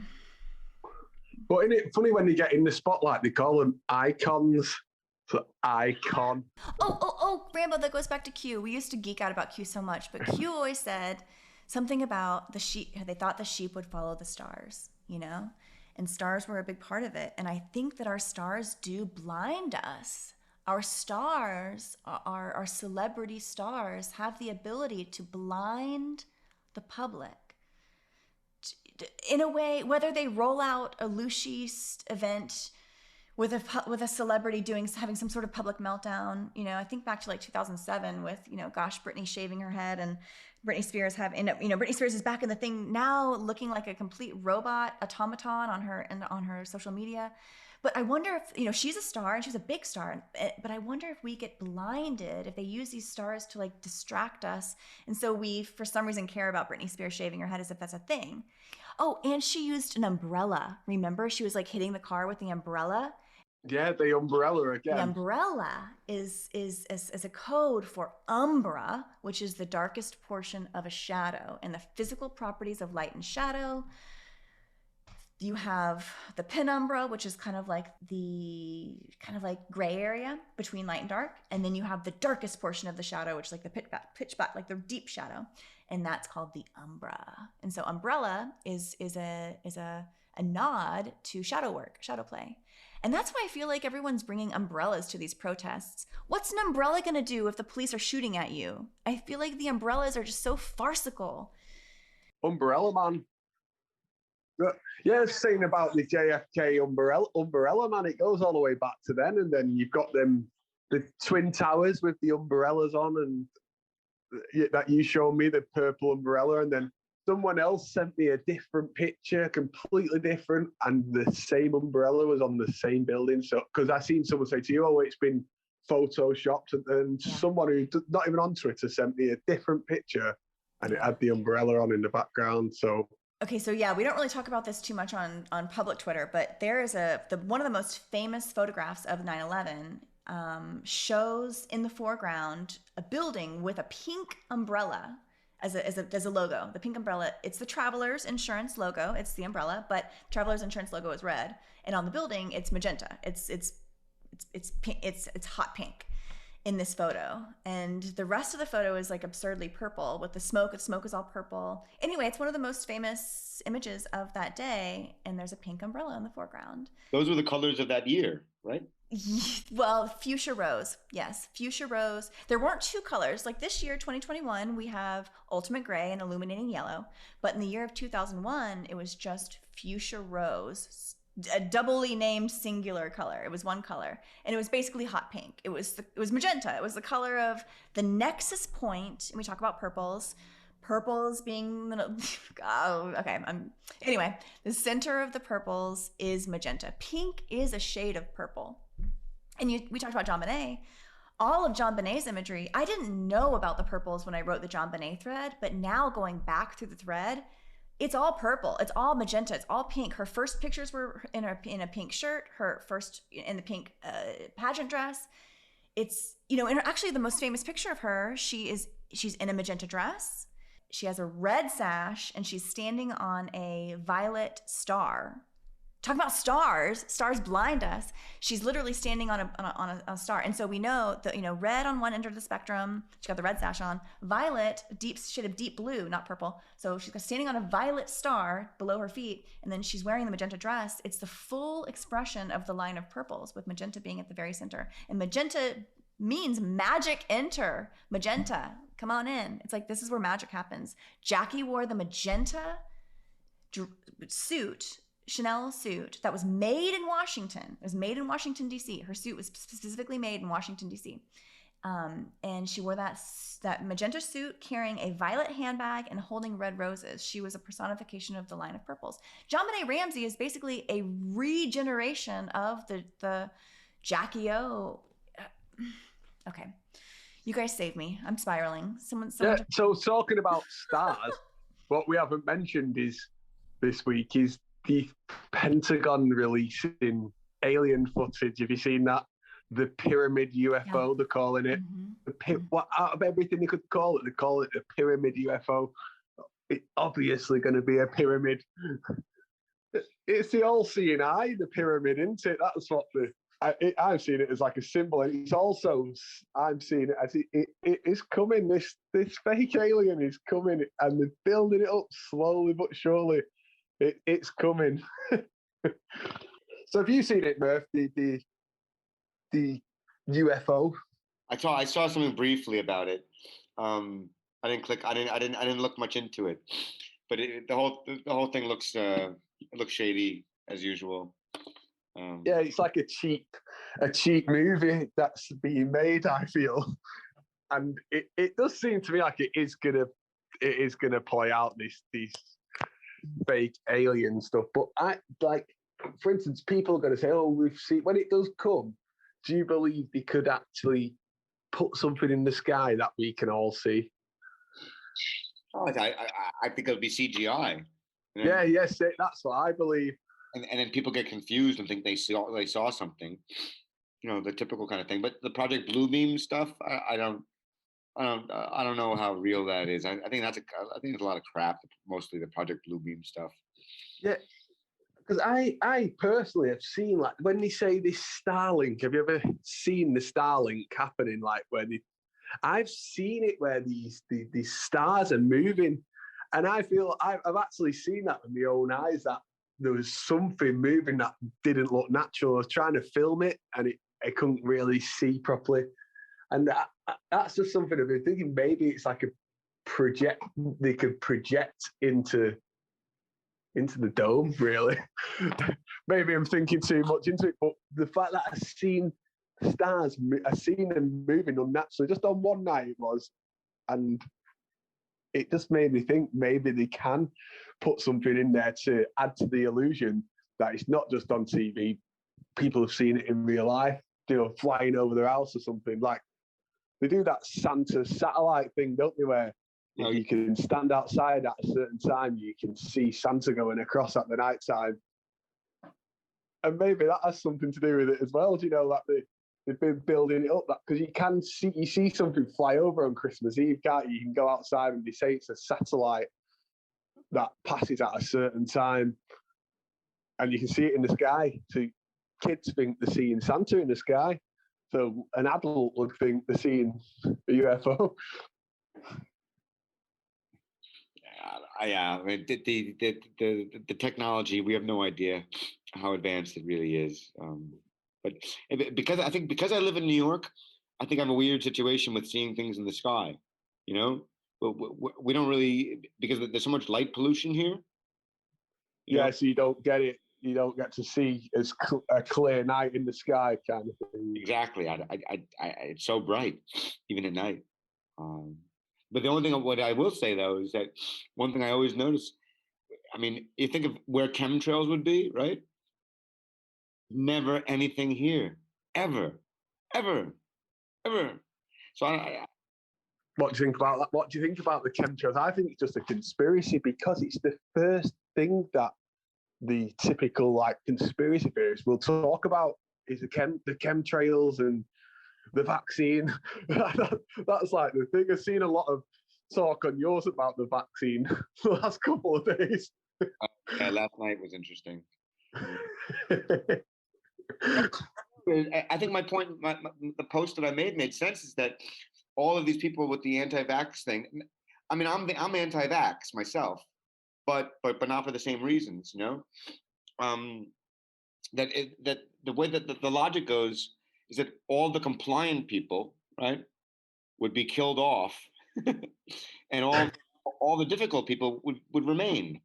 But isn't it funny when they get in the spotlight, they call them icons. So icon. Oh, Rambo, that goes back to Q. We used to geek out about Q so much, but Q always said something about the sheep. They thought the sheep would follow the stars, and stars were a big part of it. And I think that our stars do blind us. Our stars, our celebrity stars, have the ability to blind the public. In a way, whether they roll out a Lucy event with a celebrity having some sort of public meltdown, I think back to like 2007 with, Britney shaving her head, and Britney Spears Britney Spears is back in the thing now, looking like a complete robot automaton on her social media. But I wonder if, she's a star and she's a big star, but I wonder if we get blinded, if they use these stars to like distract us. And so we, for some reason, care about Britney Spears shaving her head as if that's a thing. Oh, and she used an umbrella. Remember, she was like hitting the car with the umbrella. Yeah, the umbrella again. The umbrella is a code for umbra, which is the darkest portion of a shadow, and the physical properties of light and shadow. You have the penumbra, which is kind of like gray area between light and dark, and then you have the darkest portion of the shadow, which is like the pitch black, like the deep shadow, and that's called the umbra. And so umbrella is a nod to shadow work, shadow play. And that's why I feel like everyone's bringing umbrellas to these protests. What's an umbrella going to do if the police are shooting at you? I feel like the umbrellas are just so farcical. Umbrella man. Yeah, saying about the JFK umbrella man, it goes all the way back to then, and then you've got them the Twin Towers with the umbrellas on, and that you showed me, the purple umbrella, and then someone else sent me a different picture, completely different, and the same umbrella was on the same building. So, because I seen someone say to you, "Oh, it's been photoshopped," and then someone who not even on Twitter sent me a different picture, and it had the umbrella on in the background. So. Okay, so yeah, we don't really talk about this too much on public Twitter, but there is one of the most famous photographs of 9/11 shows in the foreground a building with a pink umbrella as a logo. The pink umbrella, it's the Travelers Insurance logo. It's the umbrella, but Travelers Insurance logo is red, and on the building it's magenta. It's pink, it's hot pink in this photo, and the rest of the photo is like absurdly purple with the smoke. The smoke is all purple. Anyway, it's one of the most famous images of that day, and there's a pink umbrella in the foreground. Those were the colors of that year, right? Well, fuchsia rose. Yes, fuchsia rose. There weren't two colors. Like this year, 2021, we have ultimate gray and illuminating yellow. But in the year of 2001, it was just fuchsia rose, a doubly named singular color. It was one color, and it was basically hot pink. It was magenta. It was the color of the nexus point. And we talk about purples. Purples being anyway, the center of the purples is magenta. Pink is a shade of purple. And we talked about JonBenet. All of JonBenet's imagery, I didn't know about the purples when I wrote the JonBenet thread, but now going back through the thread, it's all purple. It's all magenta. It's all pink. Her first pictures were in a pink shirt. Her first in the pink pageant dress. It's, actually the most famous picture of her, she's in a magenta dress. She has a red sash, and she's standing on a violet star. Talking about stars blind us. She's literally standing on a star. And so we know that, red on one end of the spectrum, she got the red sash on, violet, deep shade of deep blue, not purple. So she's standing on a violet star below her feet, and then she's wearing the magenta dress. It's the full expression of the line of purples, with magenta being at the very center. And magenta means magic enter. Magenta, come on in. It's like, this is where magic happens. Jackie wore the magenta suit, Chanel suit that was made in Washington. It was made in Washington, D.C. Her suit was specifically made in Washington, D.C. And she wore that magenta suit, carrying a violet handbag and holding red roses. She was a personification of the line of purples. JonBenet Ramsey is basically a regeneration of the Jackie O. Okay. You guys save me. I'm spiraling. Someone So talking about stars, what we haven't mentioned is this week is the Pentagon releasing alien footage. Have you seen that? The pyramid UFO, they're calling it. Mm-hmm. Out of everything they could call it, they call it a pyramid UFO. It's obviously going to be a pyramid. It's the all-seeing eye, the pyramid, isn't it? That's what I've seen it as like a symbol. And it's also, I'm seeing it as it is coming. This fake alien is coming, and they're building it up slowly but surely. It's coming. So have you seen it, Murph? The UFO? I saw something briefly about it. I didn't click. I didn't look much into it. But the whole thing looks shady as usual. Yeah, it's like a cheap movie that's being made, I feel, and it does seem to me like it is gonna play out these fake alien stuff. But for instance, people are going to say, "Oh, we've seen," when it does come. Do you believe they could actually put something in the sky that we can all see? Oh, I think it'll be CGI. Yes, that's what I believe. And then people get confused and think they saw something, the typical kind of thing. But the Project Bluebeam stuff, I don't know how real that is. I think it's a lot of crap. Mostly the Project Bluebeam stuff. Yeah, because I personally have seen, like, when they say this Starlink. Have you ever seen the Starlink happening? Like I've seen it where these stars are moving, and I feel I've actually seen that with my own eyes, that there was something moving that didn't look natural. I was trying to film it, and I couldn't really see properly. And that's just something I've been thinking. Maybe it's like they could project into the dome, really. Maybe I'm thinking too much into it, but the fact that I've seen stars. I seen them moving unnaturally. Just on one night it was, and it just made me think maybe they can put something in there to add to the illusion that it's not just on TV. People have seen it in real life, flying over their house or something. Like they do that Santa satellite thing, don't they? Where if you can stand outside at a certain time, you can see Santa going across at the night time. And maybe that has something to do with it as well. Like they've been building it up, because you see something fly over on Christmas Eve, can't you? You can go outside and they say it's a satellite that passes at a certain time, and you can see it in the sky. So kids think they're seeing Santa in the sky. So an adult would think they're seeing a UFO. Yeah, I mean, the technology, we have no idea how advanced it really is. But because I live in New York, I think I have a weird situation with seeing things in the sky. But we don't really, because there's so much light pollution here. Yeah, so you don't get it. You don't get to see a clear night in the sky, kind of thing. Exactly. It's so bright, even at night. But the only thing what I will say though is that one thing I always notice. I mean, you think of where chemtrails would be, right? Never anything here, ever. So what do you think about that? What do you think about the chemtrails? I think it's just a conspiracy, because it's the first thing that the typical conspiracy theorists will talk about is the chemtrails and the vaccine. That's like the thing. I've seen a lot of talk on yours about the vaccine the last couple of days. Yeah, last night was interesting. I think my point, the post that I made sense, is that all of these people with the anti-vax thing. I mean, I'm anti-vax myself, but not for the same reasons, that the way that the logic goes is that all the compliant people, right, would be killed off, and all the difficult people would remain.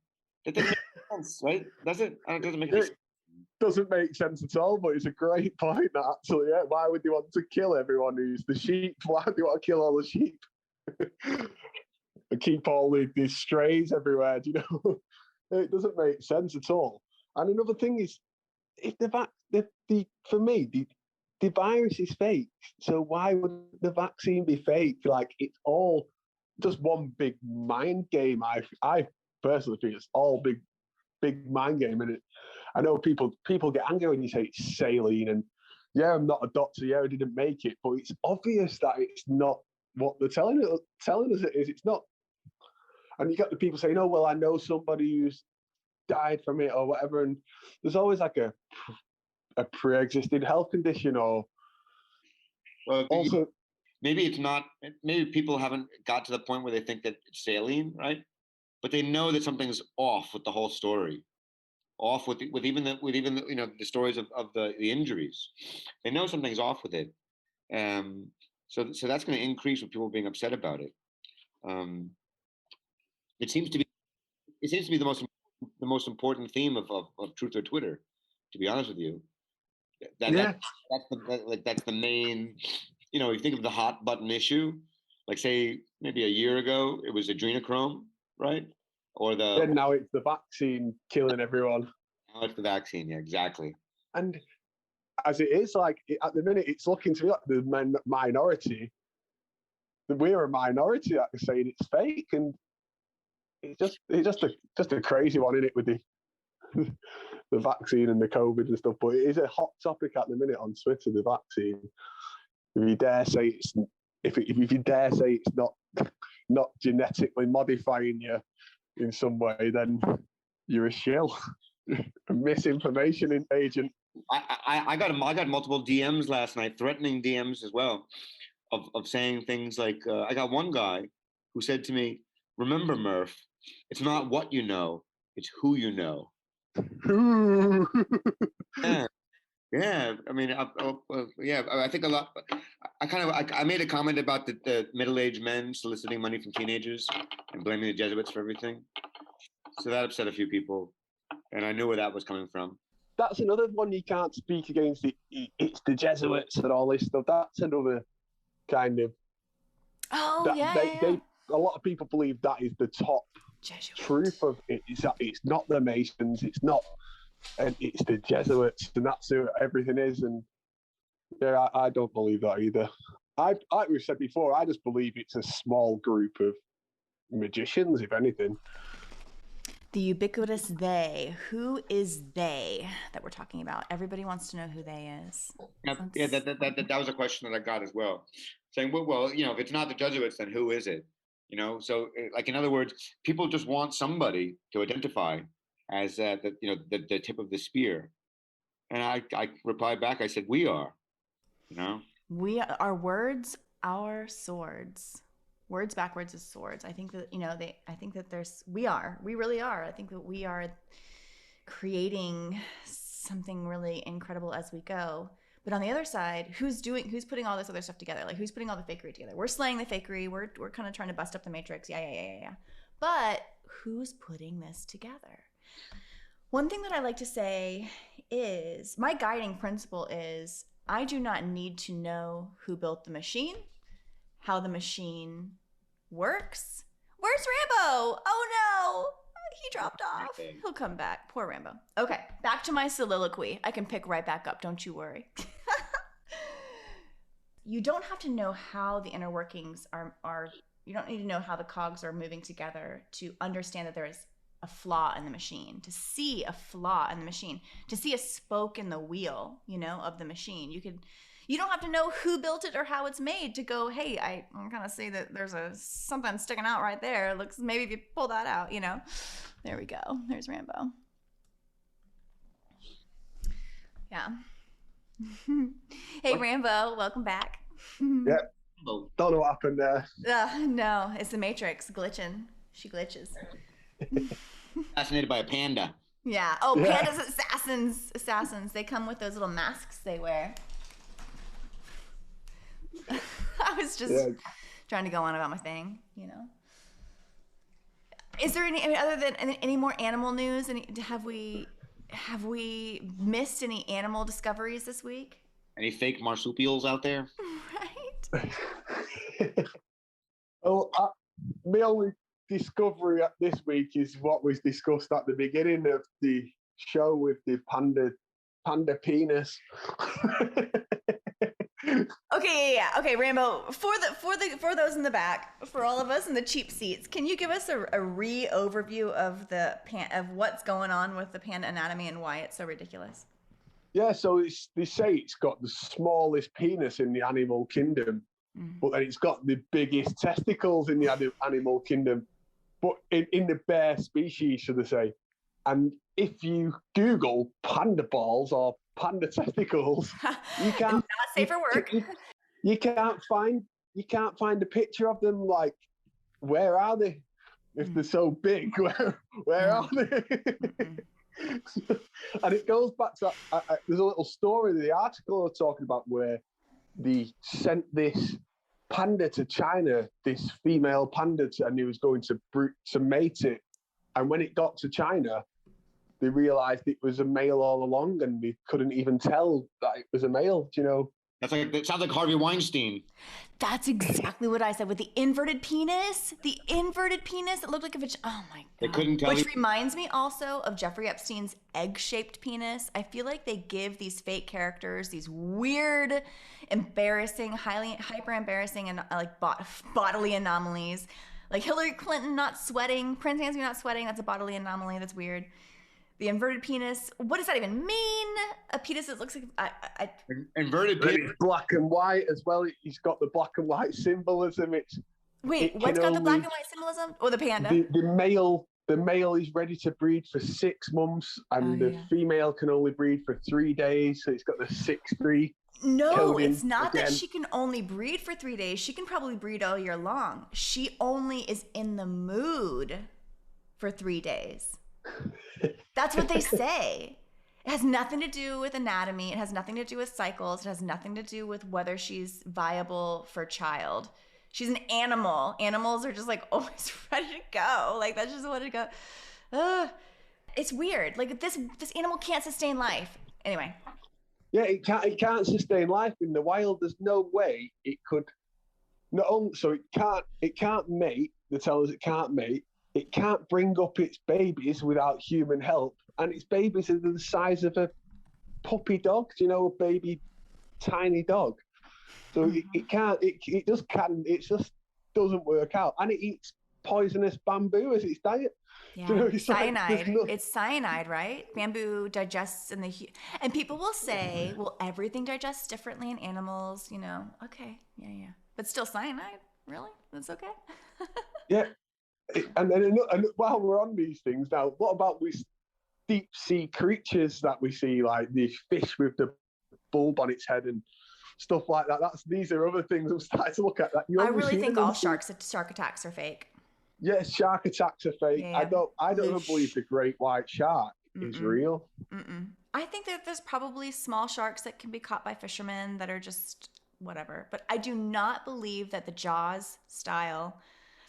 That doesn't make sense, right? Does it? It doesn't make sense. Doesn't make sense at all, but it's a great point. That actually, yeah. Why would they want to kill everyone who's the sheep? Why do they want to kill all the sheep? And keep all the strays everywhere? It doesn't make sense at all. And another thing is, if for me, the virus is fake. So why would the vaccine be fake? Like, it's all just one big mind game. I personally think it's all big mind game. And I know people get angry when you say it's saline, and yeah, I'm not a doctor. Yeah, I didn't make it, but it's obvious that it's not what they're telling us it is. It's not. And you got the people saying, "Oh, well, I know somebody who's died from it or whatever," and there's always like a pre-existing health condition, or also maybe it's not. Maybe people haven't got to the point where they think that it's saline, right? But they know that something's off with the whole story, off with even the the stories of the injuries. They know something's off with it, so that's going to increase with people being upset about it. It seems to be the most important theme of Truth or Twitter, to be honest with you. That's the main. You think of the hot button issue, like say maybe a year ago it was adrenochrome, right? Or then now it's the vaccine killing everyone. Now it's the vaccine, yeah, exactly. And as it is, like at the minute, it's looking to me like the minority. We're a minority that is saying it's fake, and it's just a crazy one, isn't it, with the vaccine and the COVID and stuff. But it is a hot topic at the minute on Twitter, the vaccine. If you dare say it's not genetically modifying you in some way, then you're a shill. A misinformation agent. I got multiple DMs last night, threatening DMs as well, of saying things like, I got one guy who said to me, "Remember, Murph, it's not what you know, it's who you know." Yeah. I mean, yeah. I think a lot. I made a comment about the middle-aged men soliciting money from teenagers and blaming the Jesuits for everything. So that upset a few people, and I knew where that was coming from. that's another one you can't speak against. It's the Jesuits and all this stuff. That's another kind of Oh, that yeah, they a lot of people believe that is the top Jesuit. truth of it. Is that it's not the Masons, it's not, and it's the Jesuits, and that's who everything is. And yeah, I don't believe that either. Like we've said before, I just believe it's a small group of magicians, if anything. The ubiquitous they. Who is they that we're talking about? Everybody wants to know who they is. Yeah, that was a question that I got as well. Saying, well, if it's not the Jesuits, then who is it? So like, in other words, people just want somebody to identify as the tip of the spear. And I replied back, I said, we are. We are words, our swords. Words backwards is swords. I think that I think that we really are. I think that we are creating something really incredible as we go. But on the other side, who's putting all this other stuff together? Like, who's putting all the fakery together? We're slaying the fakery. We're kind of trying to bust up the matrix. Yeah. But who's putting this together? One thing that I like to say is my guiding principle is I do not need to know who built the machine, how the machine works. Where's Rambo? Oh no, he dropped off. He'll come back. Poor Rambo. Okay, back to my soliloquy. I can pick right back up, don't you worry. You don't have to know how the inner workings are. You don't need to know how the cogs are moving together to understand that there is a flaw in the machine, to see a flaw in the machine, to see a spoke in the wheel, of the machine. You don't have to know who built it or how it's made to go, hey, I kind of see that there's something sticking out right there. Looks, maybe if you pull that out, There we go. There's Rambo. Yeah. Hey, Rambo, welcome back. Yeah. Don't know what happened there. No, it's the Matrix glitching. She glitches. Fascinated by a panda. Yeah. Oh, pandas, assassins. They come with those little masks they wear. I was just trying to go on about my thing, Is there other than any more animal news? Have we missed any animal discoveries this week? Any fake marsupials out there? Right. Well, my only discovery this week is what was discussed at the beginning of the show with the panda penis. Okay, yeah. Okay, Rambo, for those in the back, for all of us in the cheap seats, can you give us a overview of of what's going on with the panda anatomy and why it's so ridiculous? Yeah, so they say it's got the smallest penis in the animal kingdom, but then it's got the biggest testicles in the animal kingdom, but in the bear species, should I say. And if you Google panda balls or panda testicles, you can't. Not safe for work. You can't find a picture of them. Like, where are they? If they're so big, where are they? And it goes back to that. There's a little story in the article they're talking about where they sent this panda to China, this female panda, and he was going to mate it. And when it got to China, they realized it was a male all along, and they couldn't even tell that it was a male. That sounds like Harvey Weinstein. That's exactly what I said with the inverted penis. The inverted penis. It looked like a vagina. Oh my god. They couldn't tell. Which reminds me also of Jeffrey Epstein's egg-shaped penis. I feel like they give these fake characters these weird, embarrassing, hyper embarrassing, and like bodily anomalies. Like Hillary Clinton not sweating, Prince Andrew not sweating. That's a bodily anomaly. That's weird. The inverted penis. What does that even mean? A penis that looks like inverted penis. Black and white as well. He's got the black and white symbolism. What's got the black and white symbolism? Or the panda? The male is ready to breed for 6 months, and the female can only breed for 3 days. So it's got the 6-3. No, it's not that she can only breed for 3 days. She can probably breed all year long. She only is in the mood for 3 days. That's what they say. It has nothing to do with anatomy. It has nothing to do with cycles. It has nothing to do with whether she's viable for child. She's an animal. Animals are just like always ready to go. Like that's just what it go. It's weird. Like this animal can't sustain life. Anyway. Yeah, it can't sustain life in the wild. There's no way it could. Not only so it can't mate. They tell us it can't mate. It can't bring up its babies without human help, and its babies are the size of a puppy dog. You know, a baby tiny dog. So it can't. It just can. It just doesn't work out, and it eats poisonous bamboo as its diet. Yeah, You know, it's cyanide. like, It's cyanide, right? Bamboo digests in and people will say, well, everything digests differently in animals, you know. Okay, yeah. But still cyanide, really? That's okay? yeah. And while we're on these things now, what about these deep sea creatures that we see, like the fish with the bulb on its head and stuff like that? These are other things I'm starting to look at. That I really think all shark attacks are fake. Yes, shark attacks are fake. Yeah. I don't even believe the great white shark is real. I think that there's probably small sharks that can be caught by fishermen that are just whatever. But I do not believe that the Jaws style.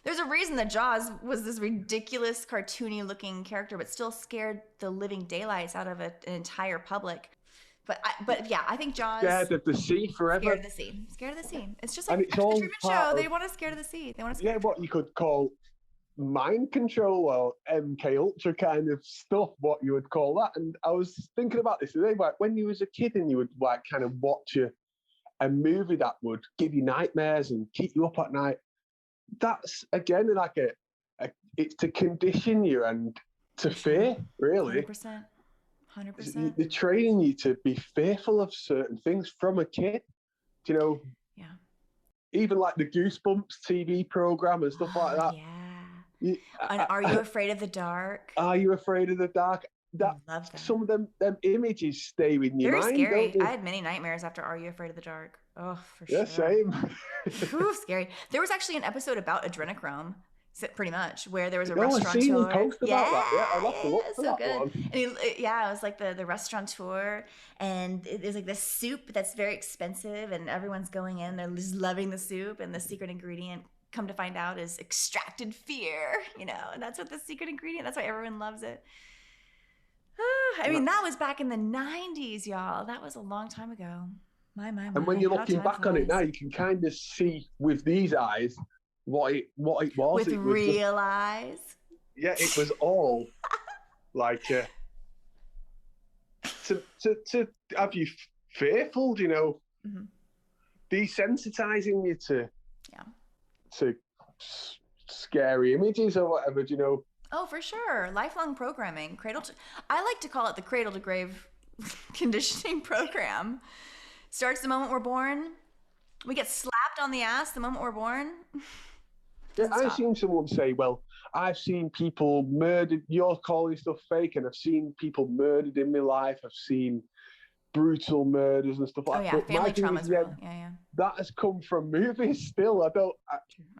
There's a reason that Jaws was this ridiculous, cartoony looking character, but still scared the living daylights out of an entire public. But yeah, I think Jaws. Scared of the sea forever. Scared of the sea. Scared of the sea. It's just like and it's the all Truman Show. They want us scared of the sea. They want us. Yeah, what you could call mind control or MK Ultra kind of stuff, what you would call that. And I was thinking about this today, like when you was a kid and you would like kind of watch a movie that would give you nightmares and keep you up at night. That's again like it's to condition you and to fear, really. 100%. They're training you to be fearful of certain things from a kid. You know. Yeah. Even like the Goosebumps TV program and stuff like that. Yeah. And Are You Afraid of the Dark? Are You Afraid of the Dark? I love that. Some of them images stay in your mind. Very scary. I had many nightmares after Are You Afraid of the Dark? Oh, for sure. Yeah, same. Ooh, scary. There was actually an episode about adrenochrome, pretty much, where there was a restaurateur. I've seen you post about that. Yeah, I'll have to look for so that good. one. And it was like the restaurateur, and there's like this soup that's very expensive, and everyone's going in, they're just loving the soup, and the secret ingredient, come to find out, is extracted fear, you know, and that's what the secret ingredient, that's why everyone loves it. I mean, that was back in the 90s, y'all. That was a long time ago. My. And when you're looking back on it now, you can kind of see with these eyes what it was. With real eyes. Yeah, it was all like to have you fearful, you know, desensitizing you to scary images or whatever, you know. Oh, for sure. Lifelong programming. I like to call it the cradle to grave conditioning program. Starts the moment we're born. We get slapped on the ass the moment we're born. Yeah, I've seen someone say, well, I've seen people murdered. You're calling stuff fake, and I've seen people murdered in my life. I've seen brutal murders and stuff like that. Oh, yeah, family trauma's real. Yeah. That has come from movies still.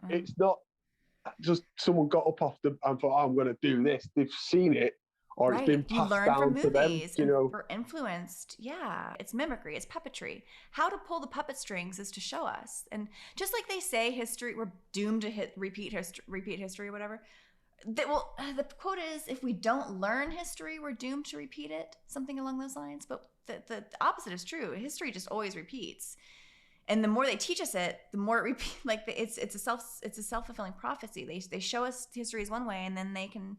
It's not just someone got up off and thought, I'm going to do this. They've seen it, or it's been passed down to them. You know, or influenced. Yeah, it's mimicry, it's puppetry. How to pull the puppet strings is to show us. And just like they say, history, we're doomed to repeat history or whatever. The quote is, if we don't learn history, we're doomed to repeat it. Something along those lines. But the opposite is true. History just always repeats. And the more they teach us it, the more it repeats. Like it's a self-fulfilling prophecy. They show us history is one way, and then they can,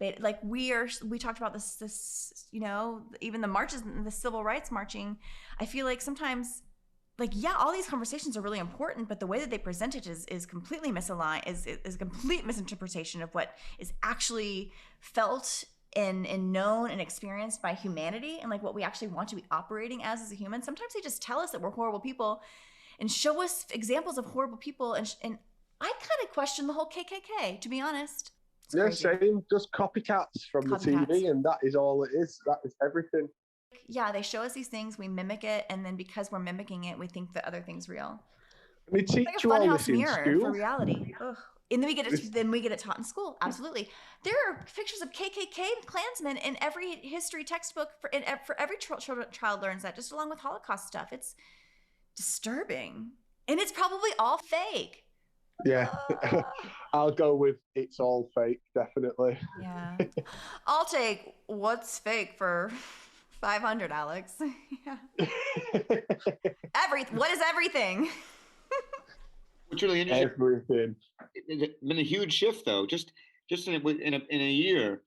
like we talked about this, you know, even the marches, the civil rights marching. I feel like sometimes, like, yeah, all these conversations are really important, but the way that they present it is completely misaligned. Is a complete misinterpretation of what is actually felt and known and experienced by humanity, and like what we actually want to be operating as a human. Sometimes they just tell us that we're horrible people and show us examples of horrible people, and I kind of question the whole KKK, to be honest. Yeah, same. Just copycats from the TV, and that is all it is. That is everything. Yeah, they show us these things, we mimic it, and then because we're mimicking it, we think the other thing's real. They teach like you all funhouse this in mirror school for reality. Ugh. And then we get it taught in school. Absolutely. There are pictures of KKK Klansmen in every history textbook for every child learns that, just along with Holocaust stuff. It's disturbing. And it's probably all fake. Yeah, I'll go with it's all fake, definitely. Yeah. I'll take what's fake for 500, Alex. Yeah. What is everything? What's really interesting, Everything. it's been a huge shift though. Just in a year,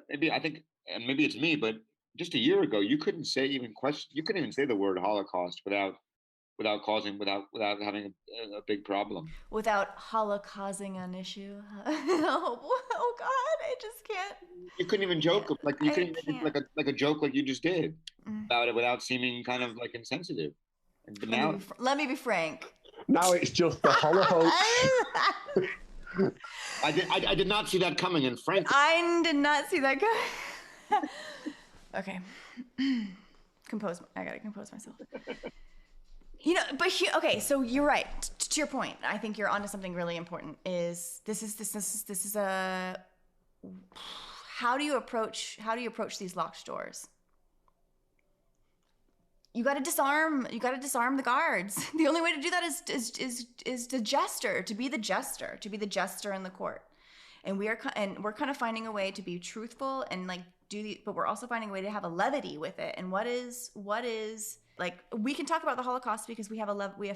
maybe I think, and maybe it's me, but just a year ago, you couldn't say even question, you couldn't even say the word Holocaust without having a big problem. Without holocausing an issue. Oh God, I just can't. You couldn't even joke like you I couldn't even can't. like a joke like you just did Mm. about it without seeming kind of like insensitive. But Let now let me be frank. Now it's just the Holocaust. I did not see that coming, and frankly, I did not see that guy. Okay. I gotta compose myself. You know, but okay, so you're right. To your point, I think you're onto something really important. This is a how do you approach these locked doors? You got to disarm the guards. The only way to do that is to jester, to be the jester in the court. And we're kind of finding a way to be truthful and like but we're also finding a way to have a levity with it. And what is like, we can talk about the Holocaust because we have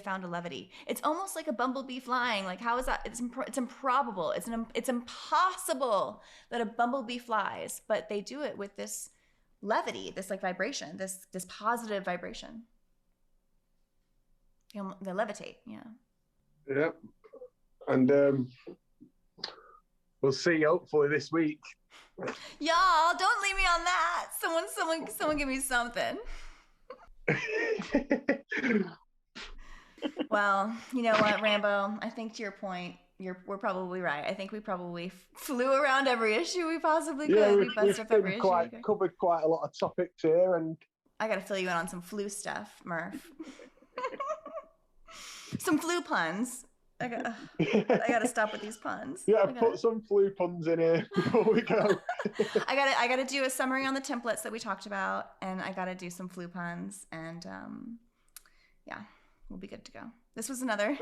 found a levity. It's almost like a bumblebee flying. Like, how is that? It's improbable. It's impossible that a bumblebee flies, but they do it with this levity, this like vibration, this positive vibration. You know, they levitate. Yeah. Yep. And we'll see hopefully this week. Y'all, don't leave me on that. Someone give me something. Well, you know what, Rambo? I think to your point, we're probably right. I think we probably flew around every issue we possibly could. Yeah, we buzzed up every issue. Covered quite a lot of topics here, and I gotta fill you in on some flu stuff, Murph. Some flu puns. I gotta stop with these puns. Yeah, put some flu puns in here before we go. I gotta do a summary on the templates that we talked about, and I gotta do some flu puns, and yeah, we'll be good to go. This was another.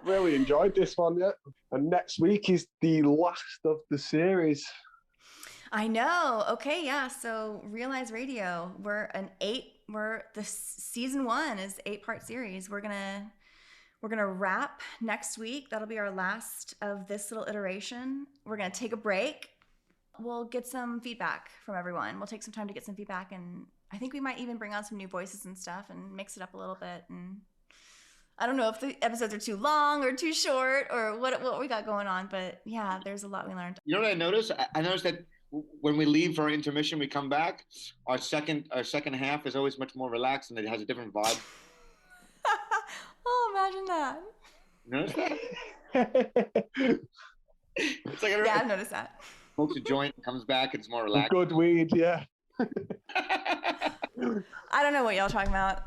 Really enjoyed this one, yeah. And next week is the last of the series. I know. Okay, yeah. So Realize Radio, season 1 is 8-part series. We're gonna wrap next week. That'll be our last of this little iteration. We're gonna take a break. We'll get some feedback from everyone. We'll take some time to get some feedback, and I think we might even bring on some new voices and stuff and mix it up a little bit. And I don't know if the episodes are too long or too short or what we got going on, but yeah, there's a lot we learned. You know what I noticed? I noticed that when we leave for our intermission, we come back. Our second half is always much more relaxed, and it has a different vibe. Oh, imagine that. Notice that? It's like yeah, I've noticed that. Smokes a joint, comes back, and it's more relaxed. Good weed, yeah. I don't know what y'all talking about.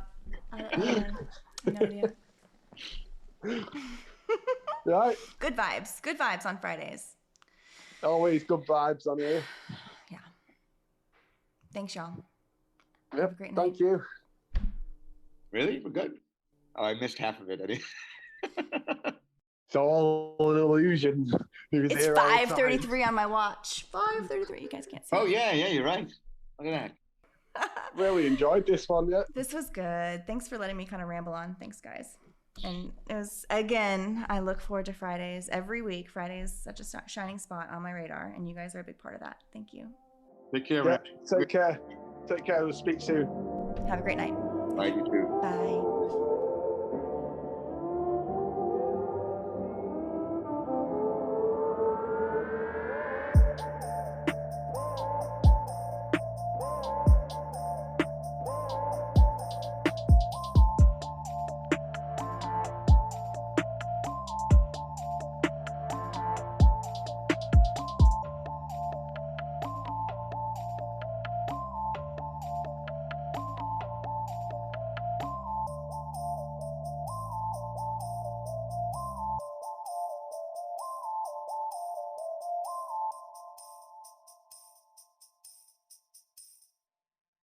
I have no idea. Right. Good vibes on Fridays. Always good vibes on here. Yeah. Thanks, y'all. Yep. Have a great night. Thank you. Really? We're good. Oh, I missed half of it, Eddie. It's all an illusion. It's 5:33 on my watch. 5:33. You guys can't see. Oh yeah, you're right. Look at that. Really enjoyed this one, yeah. This was good. Thanks for letting me kind of ramble on. Thanks, guys. And it was, again, I look forward to Fridays every week. Friday is such a shining spot on my radar, and you guys are a big part of that. Thank you. Take care, yeah, take care. Take care. We'll speak soon. Have a great night. Bye, you too. Bye.